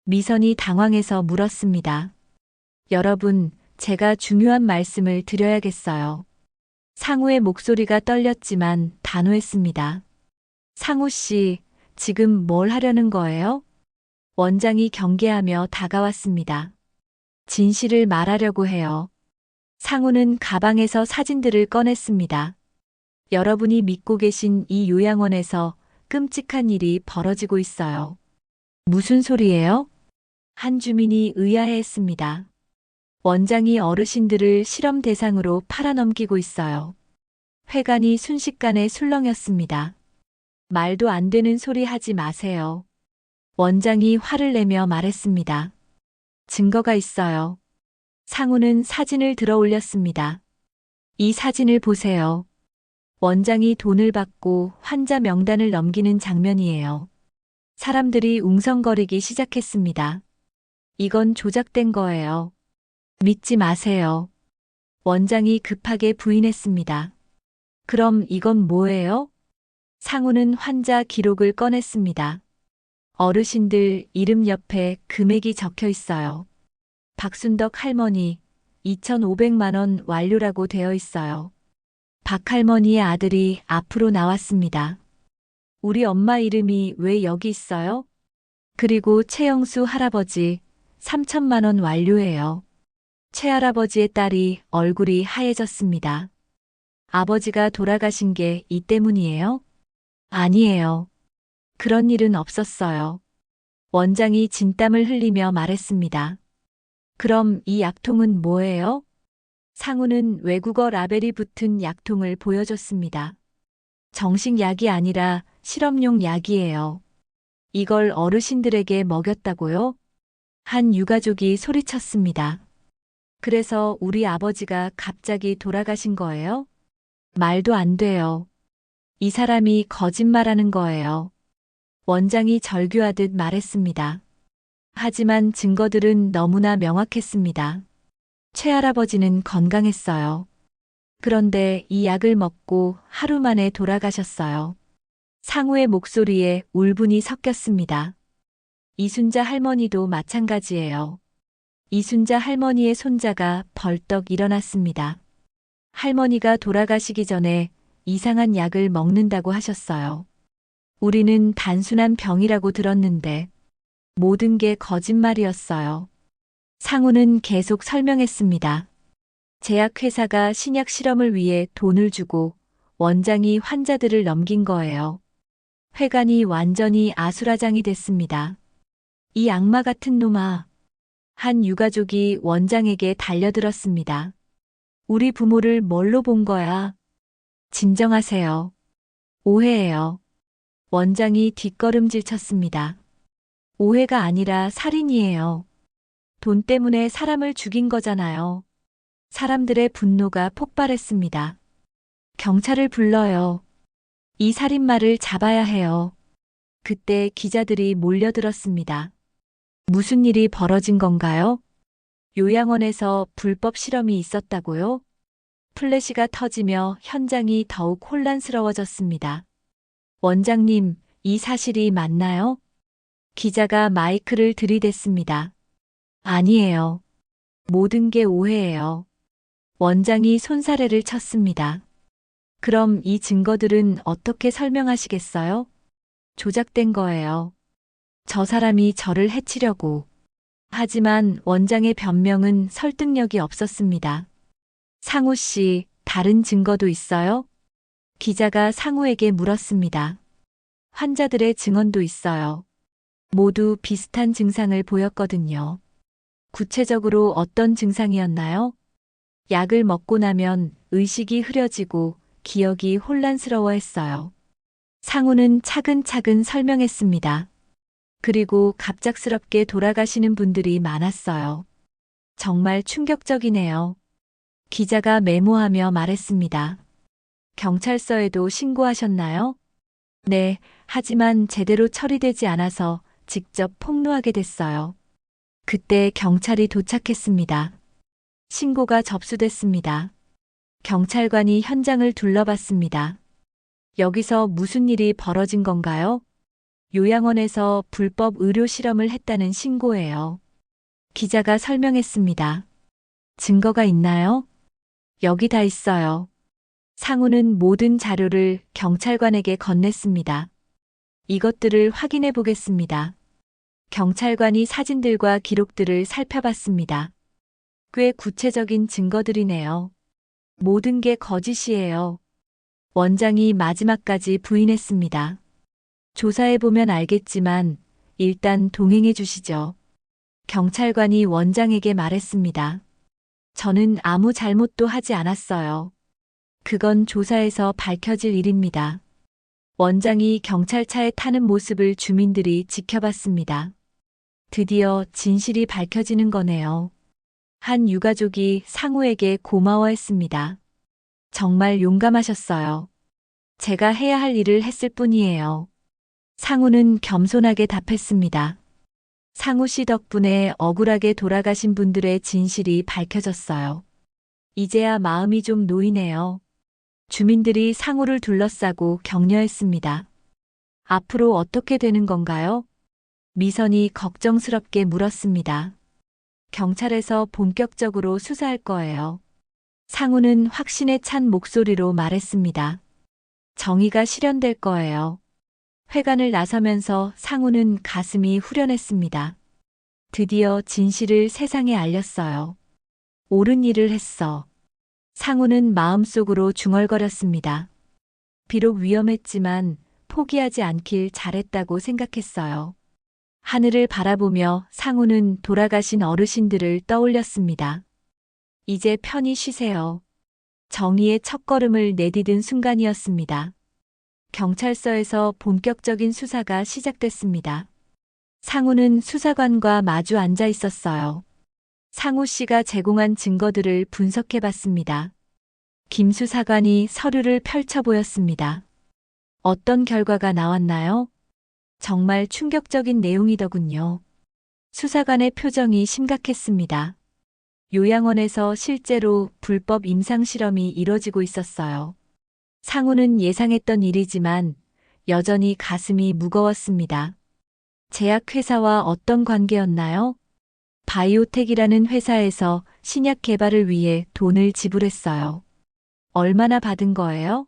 미선이 당황해서 물었습니다. 여러분, 제가 중요한 말씀을 드려야겠어요. 상우의 목소리가 떨렸지만 단호했습니다. 상우 씨, 지금 뭘 하려는 거예요? 원장이 경계하며 다가왔습니다. 진실을 말하려고 해요. 상우는 가방에서 사진들을 꺼냈습니다. 여러분이 믿고 계신 이 요양원에서 끔찍한 일이 벌어지고 있어요. 무슨 소리예요? 한 주민이 의아해했습니다. 원장이 어르신들을 실험 대상으로 팔아넘기고 있어요. 회관이 순식간에 술렁였습니다. 말도 안 되는 소리 하지 마세요. 원장이 화를 내며 말했습니다. 증거가 있어요. 상우는 사진을 들어 올렸습니다. 이 사진을 보세요. 원장이 돈을 받고 환자 명단을 넘기는 장면이에요. 사람들이 웅성거리기 시작했습니다. 이건 조작된 거예요. 믿지 마세요. 원장이 급하게 부인했습니다. 그럼 이건 뭐예요? 상우는 환자 기록을 꺼냈습니다. 어르신들 이름 옆에 금액이 적혀 있어요. 박순덕 할머니 2,500만 원 완료라고 되어 있어요. 박 할머니의 아들이 앞으로 나왔습니다. 우리 엄마 이름이 왜 여기 있어요? 그리고 최영수 할아버지 3천만 원 완료예요. 최할아버지의 딸이 얼굴이 하얘졌습니다. 아버지가 돌아가신 게 이 때문이에요? 아니에요. 그런 일은 없었어요. 원장이 진땀을 흘리며 말했습니다. 그럼 이 약통은 뭐예요? 상우는 외국어 라벨이 붙은 약통을 보여줬습니다. 정식 약이 아니라 실험용 약이에요. 이걸 어르신들에게 먹였다고요? 한 유가족이 소리쳤습니다. 그래서 우리 아버지가 갑자기 돌아가신 거예요? 말도 안 돼요. 이 사람이 거짓말하는 거예요. 원장이 절규하듯 말했습니다. 하지만 증거들은 너무나 명확했습니다. 최할아버지는 건강했어요. 그런데 이 약을 먹고 하루 만에 돌아가셨어요. 상우의 목소리에 울분이 섞였습니다. 이순자 할머니도 마찬가지예요. 이순자 할머니의 손자가 벌떡 일어났습니다. 할머니가 돌아가시기 전에 이상한 약을 먹는다고 하셨어요. 우리는 단순한 병이라고 들었는데 모든 게 거짓말이었어요. 상우는 계속 설명했습니다. 제약회사가 신약 실험을 위해 돈을 주고 원장이 환자들을 넘긴 거예요. 회관이 완전히 아수라장이 됐습니다. 이 악마 같은 놈아. 한 유가족이 원장에게 달려들었습니다. 우리 부모를 뭘로 본 거야? 진정하세요. 오해예요. 원장이 뒷걸음질 쳤습니다. 오해가 아니라 살인이에요. 돈 때문에 사람을 죽인 거잖아요. 사람들의 분노가 폭발했습니다. 경찰을 불러요. 이 살인마를 잡아야 해요. 그때 기자들이 몰려들었습니다. 무슨 일이 벌어진 건가요? 요양원에서 불법 실험이 있었다고요? 플래시가 터지며 현장이 더욱 혼란스러워졌습니다. 원장님, 이 사실이 맞나요? 기자가 마이크를 들이댔습니다. 아니에요. 모든 게 오해예요. 원장이 손사래를 쳤습니다. 그럼 이 증거들은 어떻게 설명하시겠어요? 조작된 거예요. 저 사람이 저를 해치려고. 하지만 원장의 변명은 설득력이 없었습니다. 상우 씨, 다른 증거도 있어요? 기자가 상우에게 물었습니다. 환자들의 증언도 있어요. 모두 비슷한 증상을 보였거든요. 구체적으로 어떤 증상이었나요? 약을 먹고 나면 의식이 흐려지고 기억이 혼란스러워했어요. 상우는 차근차근 설명했습니다. 그리고 갑작스럽게 돌아가시는 분들이 많았어요. 정말 충격적이네요. 기자가 메모하며 말했습니다. 경찰서에도 신고하셨나요? 네, 하지만 제대로 처리되지 않아서 직접 폭로하게 됐어요. 그때 경찰이 도착했습니다. 신고가 접수됐습니다. 경찰관이 현장을 둘러봤습니다. 여기서 무슨 일이 벌어진 건가요? 요양원에서 불법 의료 실험을 했다는 신고예요. 기자가 설명했습니다. 증거가 있나요? 여기 다 있어요. 상우는 모든 자료를 경찰관에게 건넸습니다. 이것들을 확인해 보겠습니다. 경찰관이 사진들과 기록들을 살펴봤습니다. 꽤 구체적인 증거들이네요. 모든 게 거짓이에요. 원장이 마지막까지 부인했습니다. 조사해보면 알겠지만 일단 동행해 주시죠. 경찰관이 원장에게 말했습니다. 저는 아무 잘못도 하지 않았어요. 그건 조사에서 밝혀질 일입니다. 원장이 경찰차에 타는 모습을 주민들이 지켜봤습니다. 드디어 진실이 밝혀지는 거네요. 한 유가족이 상우에게 고마워했습니다. 정말 용감하셨어요. 제가 해야 할 일을 했을 뿐이에요. 상우는 겸손하게 답했습니다. 상우 씨 덕분에 억울하게 돌아가신 분들의 진실이 밝혀졌어요. 이제야 마음이 좀 놓이네요. 주민들이 상우를 둘러싸고 격려했습니다. 앞으로 어떻게 되는 건가요? 미선이 걱정스럽게 물었습니다. 경찰에서 본격적으로 수사할 거예요. 상우는 확신에 찬 목소리로 말했습니다. 정의가 실현될 거예요. 회관을 나서면서 상우는 가슴이 후련했습니다. 드디어 진실을 세상에 알렸어요. 옳은 일을 했어. 상우는 마음속으로 중얼거렸습니다. 비록 위험했지만 포기하지 않길 잘했다고 생각했어요. 하늘을 바라보며 상우는 돌아가신 어르신들을 떠올렸습니다. 이제 편히 쉬세요. 정의의 첫걸음을 내디딘 순간이었습니다. 경찰서에서 본격적인 수사가 시작됐습니다. 상우는 수사관과 마주 앉아 있었어요. 상우 씨가 제공한 증거들을 분석해 봤습니다. 김 수사관이 서류를 펼쳐 보였습니다. 어떤 결과가 나왔나요? 정말 충격적인 내용이더군요. 수사관의 표정이 심각했습니다. 요양원에서 실제로 불법 임상실험이 이뤄지고 있었어요. 상우는 예상했던 일이지만 여전히 가슴이 무거웠습니다. 제약회사와 어떤 관계였나요? 바이오텍이라는 회사에서 신약 개발을 위해 돈을 지불했어요. 얼마나 받은 거예요?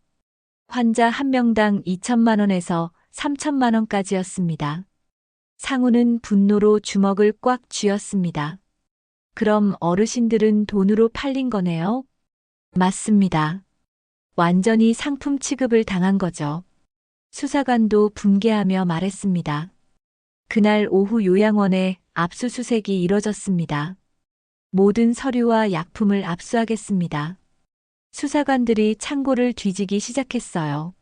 환자 한 명당 2천만 원에서 3천만 원까지였습니다. 상우는 분노로 주먹을 꽉 쥐었습니다. 그럼 어르신들은 돈으로 팔린 거네요? 맞습니다. 완전히 상품 취급을 당한 거죠. 수사관도 분개하며 말했습니다. 그날 오후 요양원에 압수수색이 이뤄졌습니다. 모든 서류와 약품을 압수하겠습니다. 수사관들이 창고를 뒤지기 시작했어요.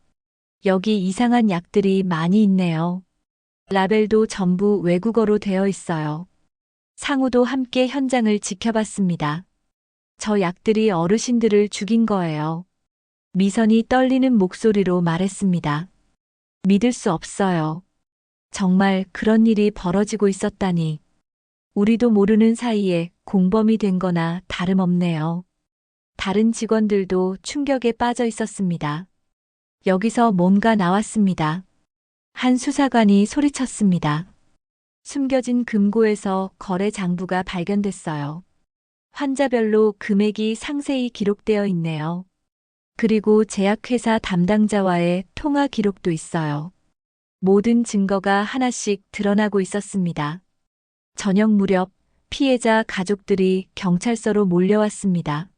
여기 이상한 약들이 많이 있네요. 라벨도 전부 외국어로 되어 있어요. 상우도 함께 현장을 지켜봤습니다. 저 약들이 어르신들을 죽인 거예요. 미선이 떨리는 목소리로 말했습니다. 믿을 수 없어요. 정말 그런 일이 벌어지고 있었다니. 우리도 모르는 사이에 공범이 된 거나 다름없네요. 다른 직원들도 충격에 빠져 있었습니다. 여기서 뭔가 나왔습니다. 한 수사관이 소리쳤습니다. 숨겨진 금고에서 거래 장부가 발견됐어요. 환자별로 금액이 상세히 기록되어 있네요. 그리고 제약회사 담당자와의 통화 기록도 있어요. 모든 증거가 하나씩 드러나고 있었습니다. 저녁 무렵 피해자 가족들이 경찰서로 몰려왔습니다.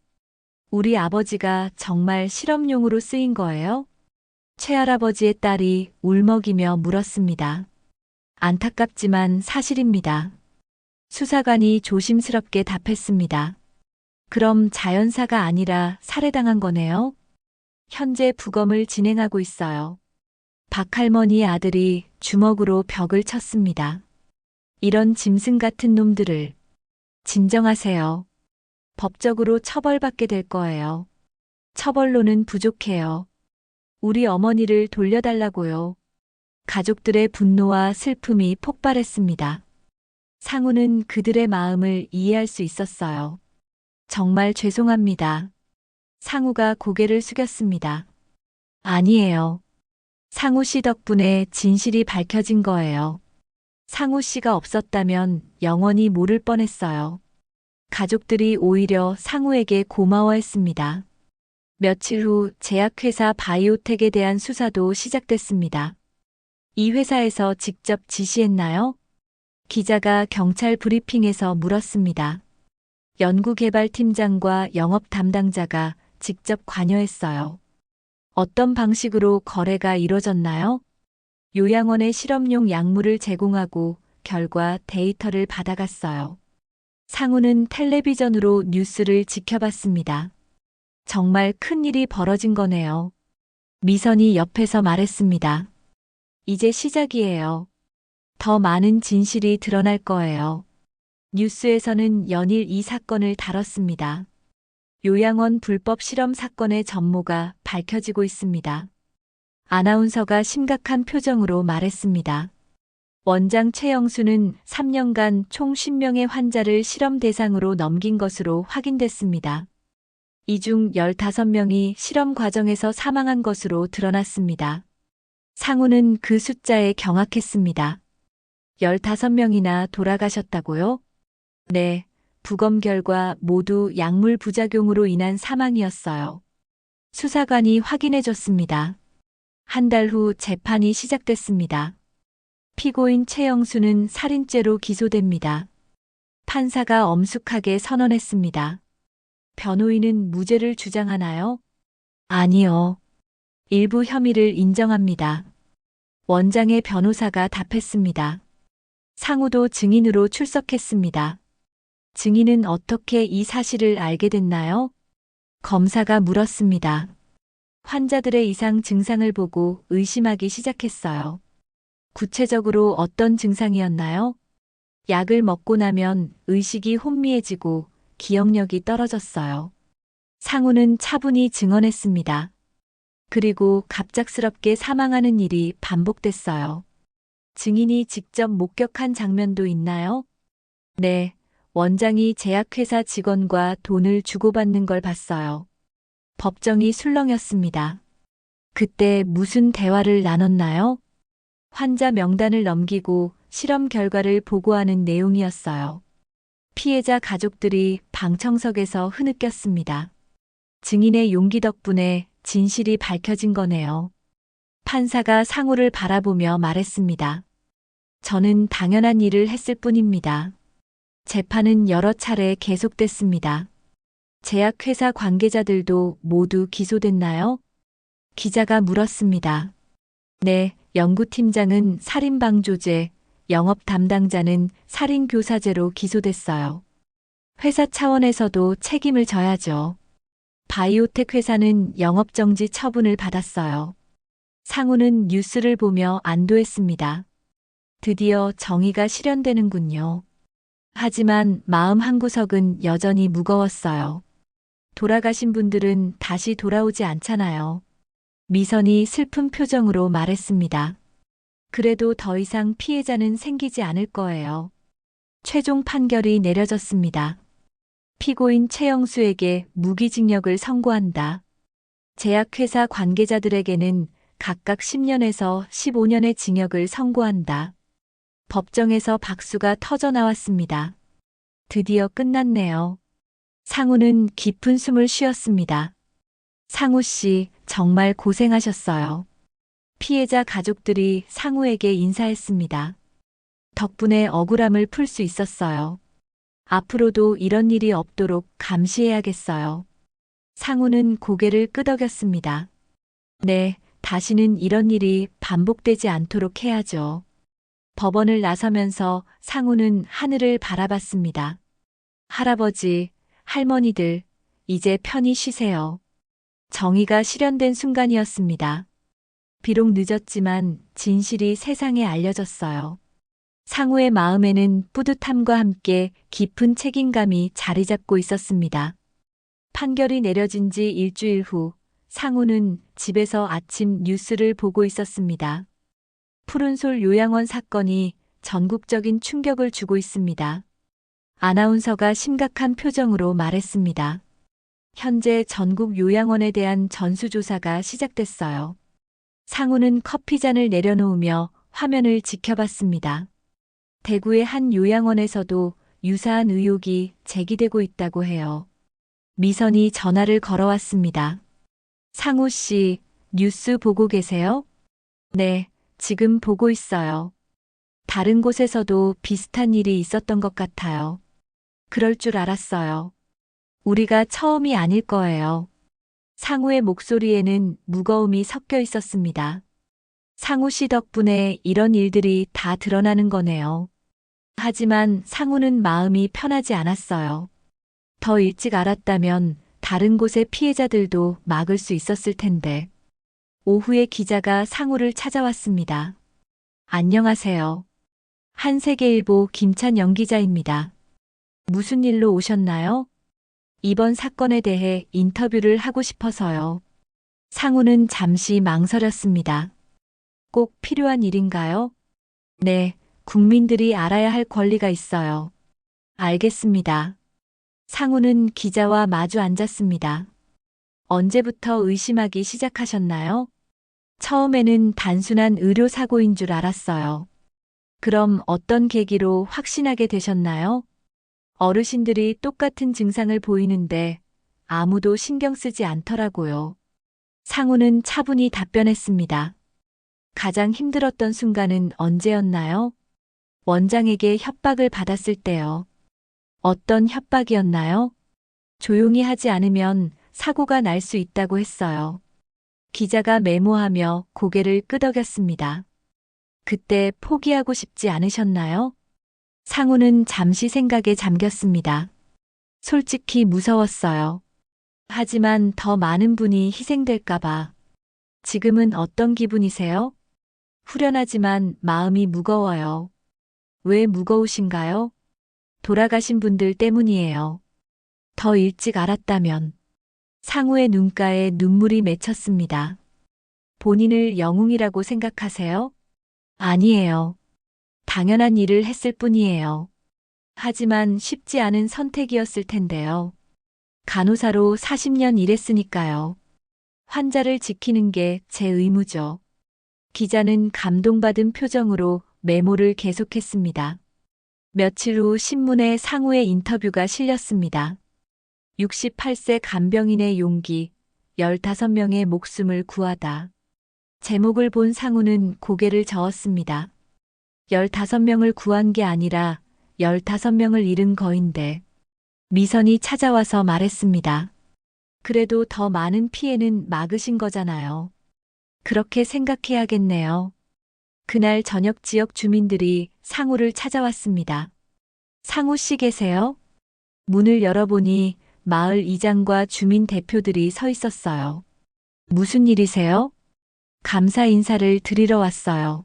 우리 아버지가 정말 실험용으로 쓰인 거예요? 최할아버지의 딸이 울먹이며 물었습니다. 안타깝지만 사실입니다. 수사관이 조심스럽게 답했습니다. 그럼 자연사가 아니라 살해당한 거네요? 현재 부검을 진행하고 있어요. 박할머니의 아들이 주먹으로 벽을 쳤습니다. 이런 짐승 같은 놈들을. 진정하세요. 법적으로 처벌받게 될 거예요. 처벌로는 부족해요. 우리 어머니를 돌려달라고요. 가족들의 분노와 슬픔이 폭발했습니다. 상우는 그들의 마음을 이해할 수 있었어요. 정말 죄송합니다. 상우가 고개를 숙였습니다. 아니에요. 상우 씨 덕분에 진실이 밝혀진 거예요. 상우 씨가 없었다면 영원히 모를 뻔했어요. 가족들이 오히려 상우에게 고마워했습니다. 며칠 후 제약회사 바이오텍에 대한 수사도 시작됐습니다. 이 회사에서 직접 지시했나요? 기자가 경찰 브리핑에서 물었습니다. 연구개발팀장과 영업 담당자가 직접 관여했어요. 어떤 방식으로 거래가 이뤄졌나요? 요양원에 실험용 약물을 제공하고 결과 데이터를 받아갔어요. 상우는 텔레비전으로 뉴스를 지켜봤습니다. 정말 큰일이 벌어진 거네요. 미선이 옆에서 말했습니다. 이제 시작이에요. 더 많은 진실이 드러날 거예요. 뉴스에서는 연일 이 사건을 다뤘습니다. 요양원 불법 실험 사건의 전모가 밝혀지고 있습니다. 아나운서가 심각한 표정으로 말했습니다. 원장 최영수는 3년간 총 10명의 환자를 실험 대상으로 넘긴 것으로 확인됐습니다. 이 중 15명이 실험 과정에서 사망한 것으로 드러났습니다. 상우는 그 숫자에 경악했습니다. 15명이나 돌아가셨다고요? 네, 부검 결과 모두 약물 부작용으로 인한 사망이었어요. 수사관이 확인해줬습니다. 한 달 후 재판이 시작됐습니다. 피고인 최영수는 살인죄로 기소됩니다. 판사가 엄숙하게 선언했습니다. 변호인은 무죄를 주장하나요? 아니요. 일부 혐의를 인정합니다. 원장의 변호사가 답했습니다. 상우도 증인으로 출석했습니다. 증인은 어떻게 이 사실을 알게 됐나요? 검사가 물었습니다. 환자들의 이상 증상을 보고 의심하기 시작했어요. 구체적으로 어떤 증상이었나요? 약을 먹고 나면 의식이 혼미해지고 기억력이 떨어졌어요. 상우는 차분히 증언했습니다. 그리고 갑작스럽게 사망하는 일이 반복됐어요. 증인이 직접 목격한 장면도 있나요? 네, 원장이 제약회사 직원과 돈을 주고받는 걸 봤어요. 법정이 술렁였습니다. 그때 무슨 대화를 나눴나요? 환자 명단을 넘기고 실험 결과를 보고하는 내용이었어요. 피해자 가족들이 방청석에서 흐느꼈습니다. 증인의 용기 덕분에 진실이 밝혀진 거네요. 판사가 상우를 바라보며 말했습니다. 저는 당연한 일을 했을 뿐입니다. 재판은 여러 차례 계속됐습니다. 제약회사 관계자들도 모두 기소됐나요? 기자가 물었습니다. 네, 연구팀장은 살인방조죄, 영업 담당자는 살인교사죄로 기소됐어요. 회사 차원에서도 책임을 져야죠. 바이오텍 회사는 영업정지 처분을 받았어요. 상우는 뉴스를 보며 안도했습니다. 드디어 정의가 실현되는군요. 하지만 마음 한구석은 여전히 무거웠어요. 돌아가신 분들은 다시 돌아오지 않잖아요. 미선이 슬픈 표정으로 말했습니다. 그래도 더 이상 피해자는 생기지 않을 거예요. 최종 판결이 내려졌습니다. 피고인 최영수에게 무기징역을 선고한다. 제약회사 관계자들에게는 각각 10년에서 15년의 징역을 선고한다. 법정에서 박수가 터져 나왔습니다. 드디어 끝났네요. 상우는 깊은 숨을 쉬었습니다. 상우 씨, 정말 고생하셨어요. 피해자 가족들이 상우에게 인사했습니다. 덕분에 억울함을 풀 수 있었어요. 앞으로도 이런 일이 없도록 감시해야겠어요. 상우는 고개를 끄덕였습니다. 네, 다시는 이런 일이 반복되지 않도록 해야죠. 법원을 나서면서 상우는 하늘을 바라봤습니다. 할아버지, 할머니들, 이제 편히 쉬세요. 정의가 실현된 순간이었습니다. 비록 늦었지만 진실이 세상에 알려졌어요. 상우의 마음에는 뿌듯함과 함께 깊은 책임감이 자리 잡고 있었습니다. 판결이 내려진 지 일주일 후 상우는 집에서 아침 뉴스를 보고 있었습니다. 푸른솔 요양원 사건이 전국적인 충격을 주고 있습니다. 아나운서가 심각한 표정으로 말했습니다. 현재 전국 요양원에 대한 전수조사가 시작됐어요. 상우는 커피잔을 내려놓으며 화면을 지켜봤습니다. 대구의 한 요양원에서도 유사한 의혹이 제기되고 있다고 해요. 미선이 전화를 걸어왔습니다. 상우 씨, 뉴스 보고 계세요? 네, 지금 보고 있어요. 다른 곳에서도 비슷한 일이 있었던 것 같아요. 그럴 줄 알았어요. 우리가 처음이 아닐 거예요. 상우의 목소리에는 무거움이 섞여 있었습니다. 상우 씨 덕분에 이런 일들이 다 드러나는 거네요. 하지만 상우는 마음이 편하지 않았어요. 더 일찍 알았다면 다른 곳의 피해자들도 막을 수 있었을 텐데. 오후에 기자가 상우를 찾아왔습니다. 안녕하세요. 한세계일보 김찬영 기자입니다. 무슨 일로 오셨나요? 이번 사건에 대해 인터뷰를 하고 싶어서요. 상우는 잠시 망설였습니다. 꼭 필요한 일인가요? 네, 국민들이 알아야 할 권리가 있어요. 알겠습니다. 상우는 기자와 마주 앉았습니다. 언제부터 의심하기 시작하셨나요? 처음에는 단순한 의료사고인 줄 알았어요. 그럼 어떤 계기로 확신하게 되셨나요? 어르신들이 똑같은 증상을 보이는데 아무도 신경 쓰지 않더라고요. 상우는 차분히 답변했습니다. 가장 힘들었던 순간은 언제였나요? 원장에게 협박을 받았을 때요. 어떤 협박이었나요? 조용히 하지 않으면 사고가 날 수 있다고 했어요. 기자가 메모하며 고개를 끄덕였습니다. 그때 포기하고 싶지 않으셨나요? 상우는 잠시 생각에 잠겼습니다. 솔직히 무서웠어요. 하지만 더 많은 분이 희생될까봐. 지금은 어떤 기분이세요? 후련하지만 마음이 무거워요. 왜 무거우신가요? 돌아가신 분들 때문이에요. 더 일찍 알았다면. 상우의 눈가에 눈물이 맺혔습니다. 본인을 영웅이라고 생각하세요? 아니에요. 당연한 일을 했을 뿐이에요. 하지만 쉽지 않은 선택이었을 텐데요. 간호사로 40년 일했으니까요. 환자를 지키는 게 제 의무죠. 기자는 감동받은 표정으로 메모를 계속했습니다. 며칠 후 신문에 상우의 인터뷰가 실렸습니다. 68세 간병인의 용기, 15명의 목숨을 구하다. 제목을 본 상우는 고개를 저었습니다. 15명을 구한 게 아니라 15명을 잃은 거인데. 미선이 찾아와서 말했습니다. 그래도 더 많은 피해는 막으신 거잖아요. 그렇게 생각해야겠네요. 그날 저녁 지역 주민들이 상우를 찾아왔습니다. 상우 씨 계세요? 문을 열어보니 마을 이장과 주민 대표들이 서 있었어요. 무슨 일이세요? 감사 인사를 드리러 왔어요.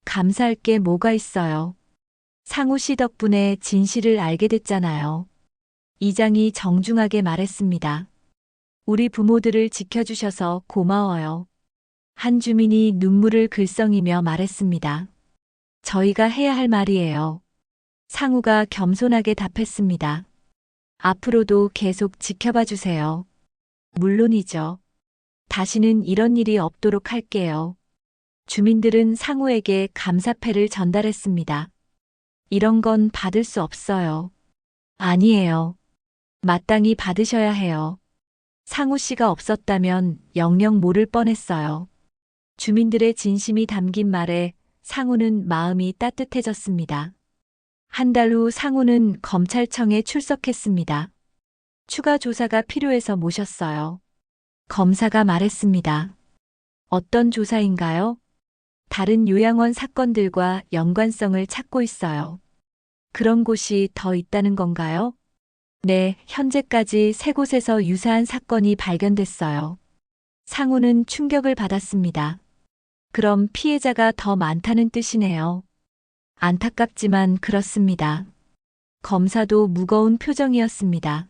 감사할 게 뭐가 있어요? 상우 씨 덕분에 진실을 알게 됐잖아요. 이장이 정중하게 말했습니다. 우리 부모들을 지켜주셔서 고마워요. 한 주민이 눈물을 글썽이며 말했습니다. 저희가 해야 할 말이에요. 상우가 겸손하게 답했습니다. 앞으로도 계속 지켜봐 주세요. 물론이죠. 다시는 이런 일이 없도록 할게요. 주민들은 상우에게 감사패를 전달했습니다. 이런 건 받을 수 없어요. 아니에요. 마땅히 받으셔야 해요. 상우 씨가 없었다면 영영 모를 뻔했어요. 주민들의 진심이 담긴 말에 상우는 마음이 따뜻해졌습니다. 한 달 후 상우는 검찰청에 출석했습니다. 추가 조사가 필요해서 모셨어요. 검사가 말했습니다. 어떤 조사인가요? 다른 요양원 사건들과 연관성을 찾고 있어요. 그런 곳이 더 있다는 건가요? 네, 현재까지 3곳에서 유사한 사건이 발견됐어요. 상우는 충격을 받았습니다. 그럼 피해자가 더 많다는 뜻이네요. 안타깝지만 그렇습니다. 검사도 무거운 표정이었습니다.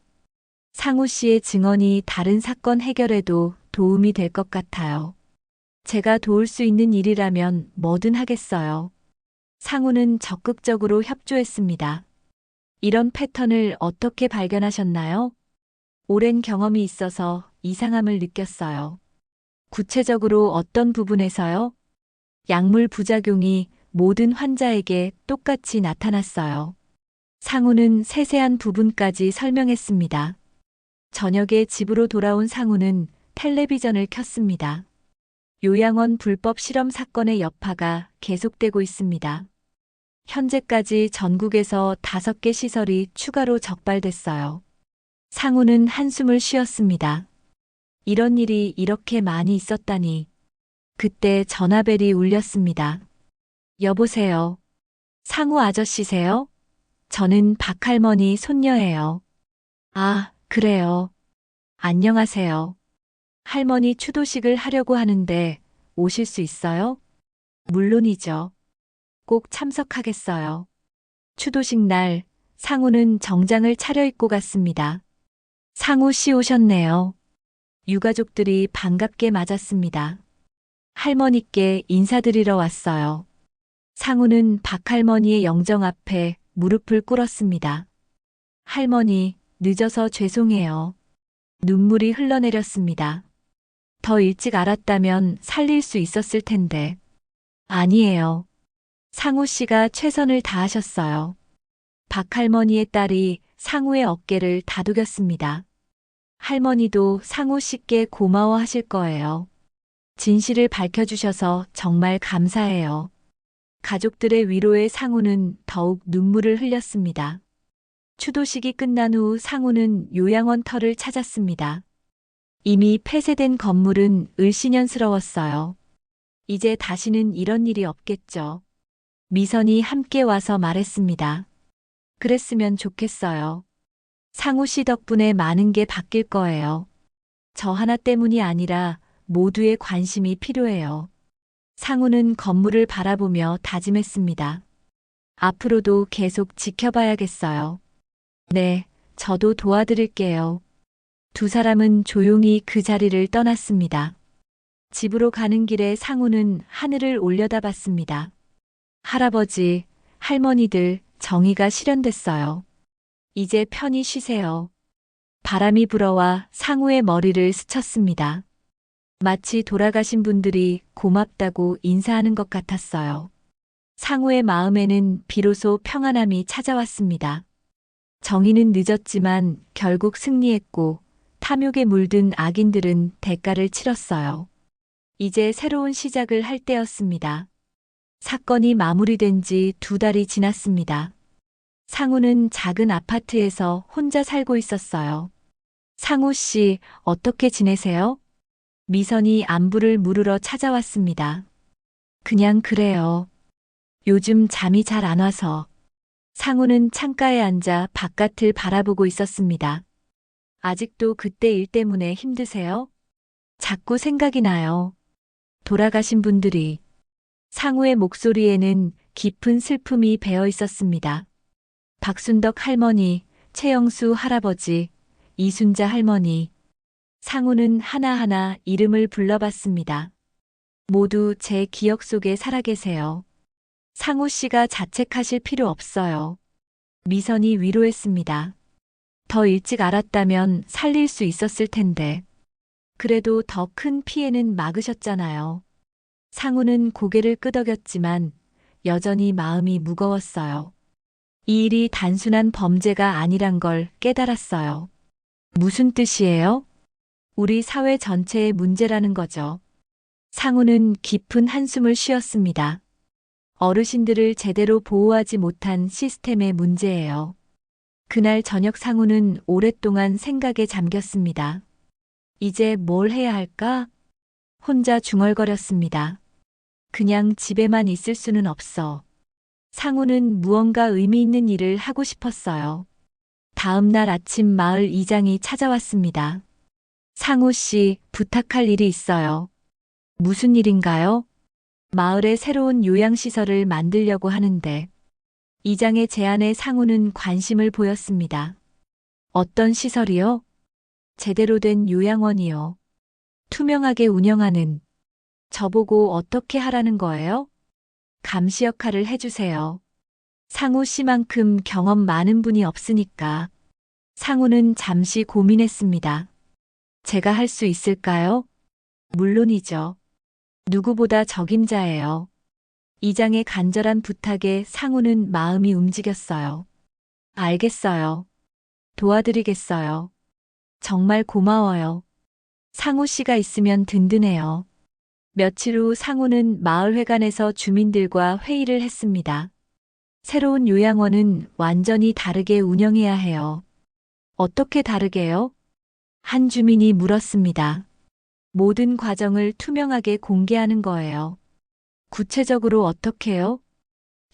상우 씨의 증언이 다른 사건 해결에도 도움이 될 것 같아요. 제가 도울 수 있는 일이라면 뭐든 하겠어요. 상우는 적극적으로 협조했습니다. 이런 패턴을 어떻게 발견하셨나요? 오랜 경험이 있어서 이상함을 느꼈어요. 구체적으로 어떤 부분에서요? 약물 부작용이 모든 환자에게 똑같이 나타났어요. 상우는 세세한 부분까지 설명했습니다. 저녁에 집으로 돌아온 상우는 텔레비전을 켰습니다. 요양원 불법 실험 사건의 여파가 계속되고 있습니다. 현재까지 전국에서 5개 시설이 추가로 적발됐어요. 상우는 한숨을 쉬었습니다. 이런 일이 이렇게 많이 있었다니. 그때 전화벨이 울렸습니다. 여보세요. 상우 아저씨세요? 저는 박할머니 손녀예요. 아, 그래요. 안녕하세요. 할머니 추도식을 하려고 하는데 오실 수 있어요? 물론이죠. 꼭 참석하겠어요. 추도식 날 상우는 정장을 차려입고 갔습니다. 상우 씨 오셨네요. 유가족들이 반갑게 맞았습니다. 할머니께 인사드리러 왔어요. 상우는 박할머니의 영정 앞에 무릎을 꿇었습니다. 할머니, 늦어서 죄송해요. 눈물이 흘러내렸습니다. 더 일찍 알았다면 살릴 수 있었을 텐데. 아니에요. 상우 씨가 최선을 다하셨어요. 박할머니의 딸이 상우의 어깨를 다독였습니다. 할머니도 상우 씨께 고마워하실 거예요. 진실을 밝혀주셔서 정말 감사해요. 가족들의 위로에 상우는 더욱 눈물을 흘렸습니다. 추도식이 끝난 후 상우는 요양원 터를 찾았습니다. 이미 폐쇄된 건물은 을씨년스러웠어요. 이제 다시는 이런 일이 없겠죠. 미선이 함께 와서 말했습니다. 그랬으면 좋겠어요. 상우 씨 덕분에 많은 게 바뀔 거예요. 저 하나 때문이 아니라 모두의 관심이 필요해요. 상우는 건물을 바라보며 다짐했습니다. 앞으로도 계속 지켜봐야겠어요. 네, 저도 도와드릴게요. 두 사람은 조용히 그 자리를 떠났습니다. 집으로 가는 길에 상우는 하늘을 올려다봤습니다. 할아버지, 할머니들, 정의가 실현됐어요. 이제 편히 쉬세요. 바람이 불어와 상우의 머리를 스쳤습니다. 마치 돌아가신 분들이 고맙다고 인사하는 것 같았어요. 상우의 마음에는 비로소 평안함이 찾아왔습니다. 정의는 늦었지만 결국 승리했고 탐욕에 물든 악인들은 대가를 치렀어요. 이제 새로운 시작을 할 때였습니다. 사건이 마무리된 지 2달이 지났습니다. 상우는 작은 아파트에서 혼자 살고 있었어요. 상우 씨, 어떻게 지내세요? 미선이 안부를 물으러 찾아왔습니다. 그냥 그래요. 요즘 잠이 잘 안 와서. 상우는 창가에 앉아 바깥을 바라보고 있었습니다. 아직도 그때 일 때문에 힘드세요? 자꾸 생각이 나요. 돌아가신 분들이. 상우의 목소리에는 깊은 슬픔이 배어 있었습니다. 박순덕 할머니, 최영수 할아버지, 이순자 할머니. 상우는 하나하나 이름을 불러봤습니다. 모두 제 기억 속에 살아계세요. 상우 씨가 자책하실 필요 없어요. 미선이 위로했습니다. 더 일찍 알았다면 살릴 수 있었을 텐데. 그래도 더 큰 피해는 막으셨잖아요. 상우는 고개를 끄덕였지만 여전히 마음이 무거웠어요. 이 일이 단순한 범죄가 아니란 걸 깨달았어요. 무슨 뜻이에요? 우리 사회 전체의 문제라는 거죠. 상우는 깊은 한숨을 쉬었습니다. 어르신들을 제대로 보호하지 못한 시스템의 문제예요. 그날 저녁 상우는 오랫동안 생각에 잠겼습니다. 이제 뭘 해야 할까? 혼자 중얼거렸습니다. 그냥 집에만 있을 수는 없어. 상우는 무언가 의미 있는 일을 하고 싶었어요. 다음 날 아침 마을 이장이 찾아왔습니다. 상우 씨, 부탁할 일이 있어요. 무슨 일인가요? 마을에 새로운 요양시설을 만들려고 하는데, 이장의 제안에 상우는 관심을 보였습니다. 어떤 시설이요? 제대로 된 요양원이요. 투명하게 운영하는. 저보고 어떻게 하라는 거예요? 감시 역할을 해주세요. 상우 씨만큼 경험 많은 분이 없으니까. 상우는 잠시 고민했습니다. 제가 할 수 있을까요? 물론이죠. 누구보다 적임자예요. 이장의 간절한 부탁에 상우는 마음이 움직였어요. 알겠어요. 도와드리겠어요. 정말 고마워요. 상우 씨가 있으면 든든해요. 며칠 후 상우는 마을회관에서 주민들과 회의를 했습니다. 새로운 요양원은 완전히 다르게 운영해야 해요. 어떻게 다르게요? 한 주민이 물었습니다. 모든 과정을 투명하게 공개하는 거예요. 구체적으로 어떻게요?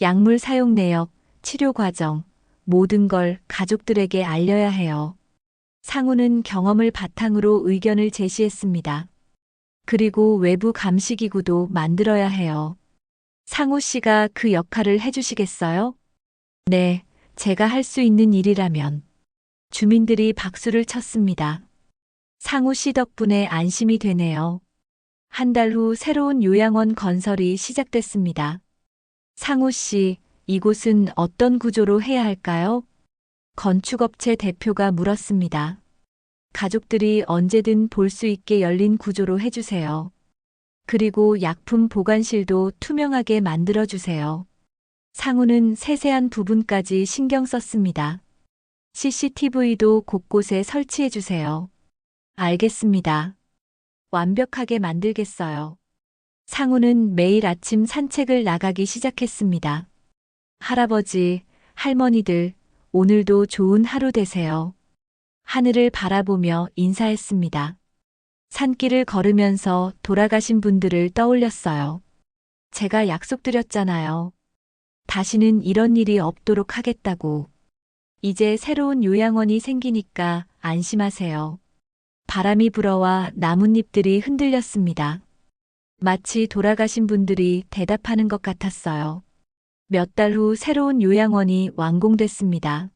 약물 사용 내역, 치료 과정, 모든 걸 가족들에게 알려야 해요. 상우는 경험을 바탕으로 의견을 제시했습니다. 그리고 외부 감시기구도 만들어야 해요. 상우 씨가 그 역할을 해주시겠어요? 네, 제가 할 수 있는 일이라면. 주민들이 박수를 쳤습니다. 상우 씨 덕분에 안심이 되네요. 한 달 후 새로운 요양원 건설이 시작됐습니다. 상우 씨, 이곳은 어떤 구조로 해야 할까요? 건축업체 대표가 물었습니다. 가족들이 언제든 볼 수 있게 열린 구조로 해주세요. 그리고 약품 보관실도 투명하게 만들어주세요. 상우는 세세한 부분까지 신경 썼습니다. CCTV도 곳곳에 설치해주세요. 알겠습니다. 완벽하게 만들겠어요. 상우는 매일 아침 산책을 나가기 시작했습니다. 할아버지, 할머니들, 오늘도 좋은 하루 되세요. 하늘을 바라보며 인사했습니다. 산길을 걸으면서 돌아가신 분들을 떠올렸어요. 제가 약속드렸잖아요. 다시는 이런 일이 없도록 하겠다고. 이제 새로운 요양원이 생기니까 안심하세요. 바람이 불어와 나뭇잎들이 흔들렸습니다. 마치 돌아가신 분들이 대답하는 것 같았어요. 몇 달 후 새로운 요양원이 완공됐습니다.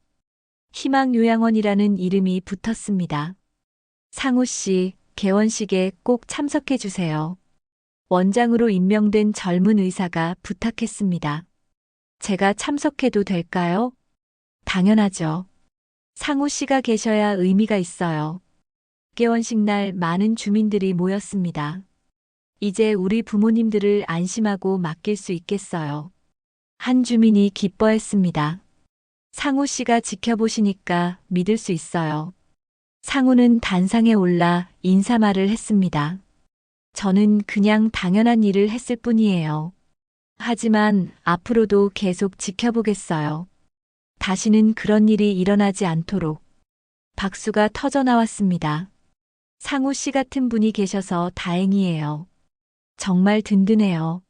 희망요양원이라는 이름이 붙었습니다. 상우 씨, 개원식에 꼭 참석해 주세요. 원장으로 임명된 젊은 의사가 부탁했습니다. 제가 참석해도 될까요? 당연하죠. 상우 씨가 계셔야 의미가 있어요. 개원식 날 많은 주민들이 모였습니다. 이제 우리 부모님들을 안심하고 맡길 수 있겠어요. 한 주민이 기뻐했습니다. 상우 씨가 지켜보시니까 믿을 수 있어요. 상우는 단상에 올라 인사말을 했습니다. 저는 그냥 당연한 일을 했을 뿐이에요. 하지만 앞으로도 계속 지켜보겠어요. 다시는 그런 일이 일어나지 않도록. 박수가 터져 나왔습니다. 상우 씨 같은 분이 계셔서 다행이에요. 정말 든든해요.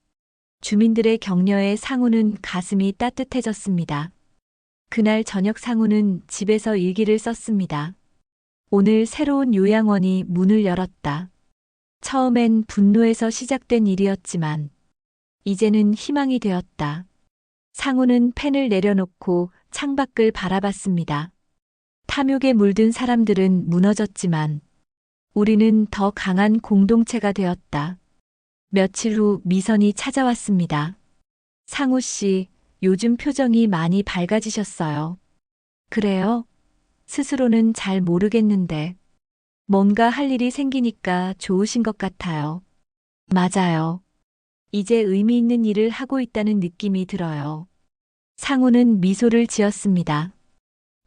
주민들의 격려에 상우는 가슴이 따뜻해졌습니다. 그날 저녁 상우는 집에서 일기를 썼습니다. 오늘 새로운 요양원이 문을 열었다. 처음엔 분노에서 시작된 일이었지만 이제는 희망이 되었다. 상우는 펜을 내려놓고 창밖을 바라봤습니다. 탐욕에 물든 사람들은 무너졌지만 우리는 더 강한 공동체가 되었다. 며칠 후 미선이 찾아왔습니다. 상우 씨, 요즘 표정이 많이 밝아지셨어요. 그래요? 스스로는 잘 모르겠는데 뭔가 할 일이 생기니까 좋으신 것 같아요. 맞아요. 이제 의미 있는 일을 하고 있다는 느낌이 들어요. 상우는 미소를 지었습니다.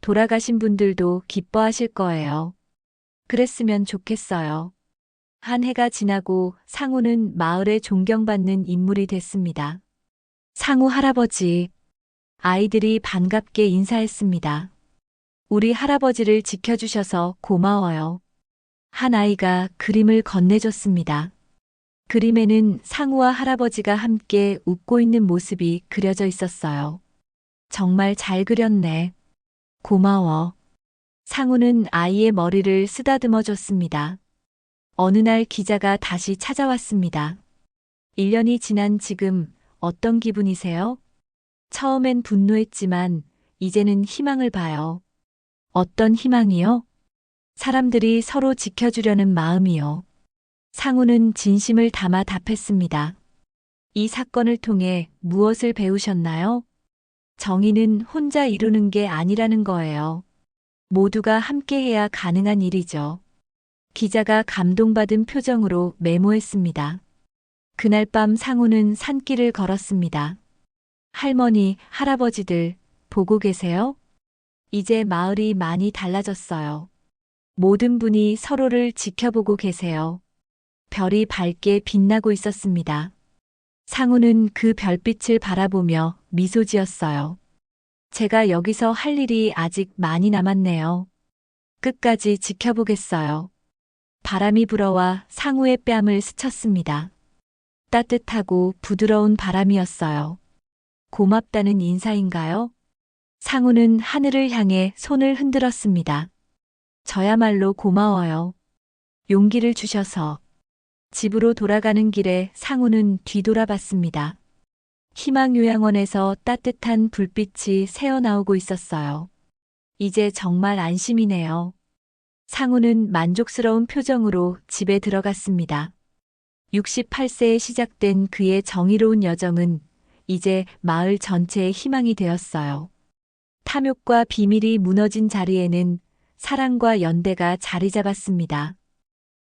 돌아가신 분들도 기뻐하실 거예요. 그랬으면 좋겠어요. 한 해가 지나고 상우는 마을에 존경받는 인물이 됐습니다. 상우 할아버지, 아이들이 반갑게 인사했습니다. 우리 할아버지를 지켜주셔서 고마워요. 한 아이가 그림을 건네줬습니다. 그림에는 상우와 할아버지가 함께 웃고 있는 모습이 그려져 있었어요. 정말 잘 그렸네. 고마워. 상우는 아이의 머리를 쓰다듬어 줬습니다. 어느 날 기자가 다시 찾아왔습니다. 1년이 지난 지금 어떤 기분이세요? 처음엔 분노했지만 이제는 희망을 봐요. 어떤 희망이요? 사람들이 서로 지켜주려는 마음이요. 상우는 진심을 담아 답했습니다. 이 사건을 통해 무엇을 배우셨나요? 정의는 혼자 이루는 게 아니라는 거예요. 모두가 함께해야 가능한 일이죠. 기자가 감동받은 표정으로 메모했습니다. 그날 밤 상우는 산길을 걸었습니다. 할머니, 할아버지들, 보고 계세요? 이제 마을이 많이 달라졌어요. 모든 분이 서로를 지켜보고 계세요. 별이 밝게 빛나고 있었습니다. 상우는 그 별빛을 바라보며 미소 지었어요. 제가 여기서 할 일이 아직 많이 남았네요. 끝까지 지켜보겠어요. 바람이 불어와 상우의 뺨을 스쳤습니다. 따뜻하고 부드러운 바람이었어요. 고맙다는 인사인가요? 상우는 하늘을 향해 손을 흔들었습니다. 저야말로 고마워요. 용기를 주셔서. 집으로 돌아가는 길에 상우는 뒤돌아봤습니다. 희망요양원에서 따뜻한 불빛이 새어나오고 있었어요. 이제 정말 안심이네요. 상우는 만족스러운 표정으로 집에 들어갔습니다. 68세에 시작된 그의 정의로운 여정은 이제 마을 전체의 희망이 되었어요. 탐욕과 비밀이 무너진 자리에는 사랑과 연대가 자리 잡았습니다.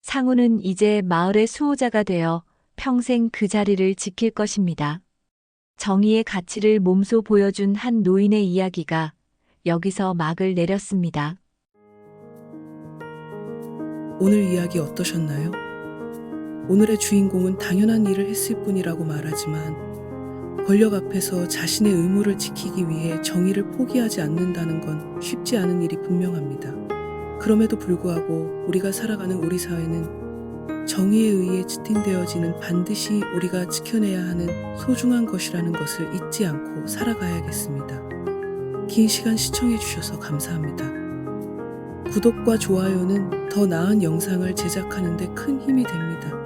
상우는 이제 마을의 수호자가 되어 평생 그 자리를 지킬 것입니다. 정의의 가치를 몸소 보여준 한 노인의 이야기가 여기서 막을 내렸습니다. 오늘 이야기 어떠셨나요? 오늘의 주인공은 당연한 일을 했을 뿐이라고 말하지만 권력 앞에서 자신의 의무를 지키기 위해 정의를 포기하지 않는다는 건 쉽지 않은 일이 분명합니다. 그럼에도 불구하고 우리가 살아가는 우리 사회는 정의에 의해 지탱되어지는 반드시 우리가 지켜내야 하는 소중한 것이라는 것을 잊지 않고 살아가야겠습니다. 긴 시간 시청해 주셔서 감사합니다. 구독과 좋아요는 더 나은 영상을 제작하는 데 큰 힘이 됩니다.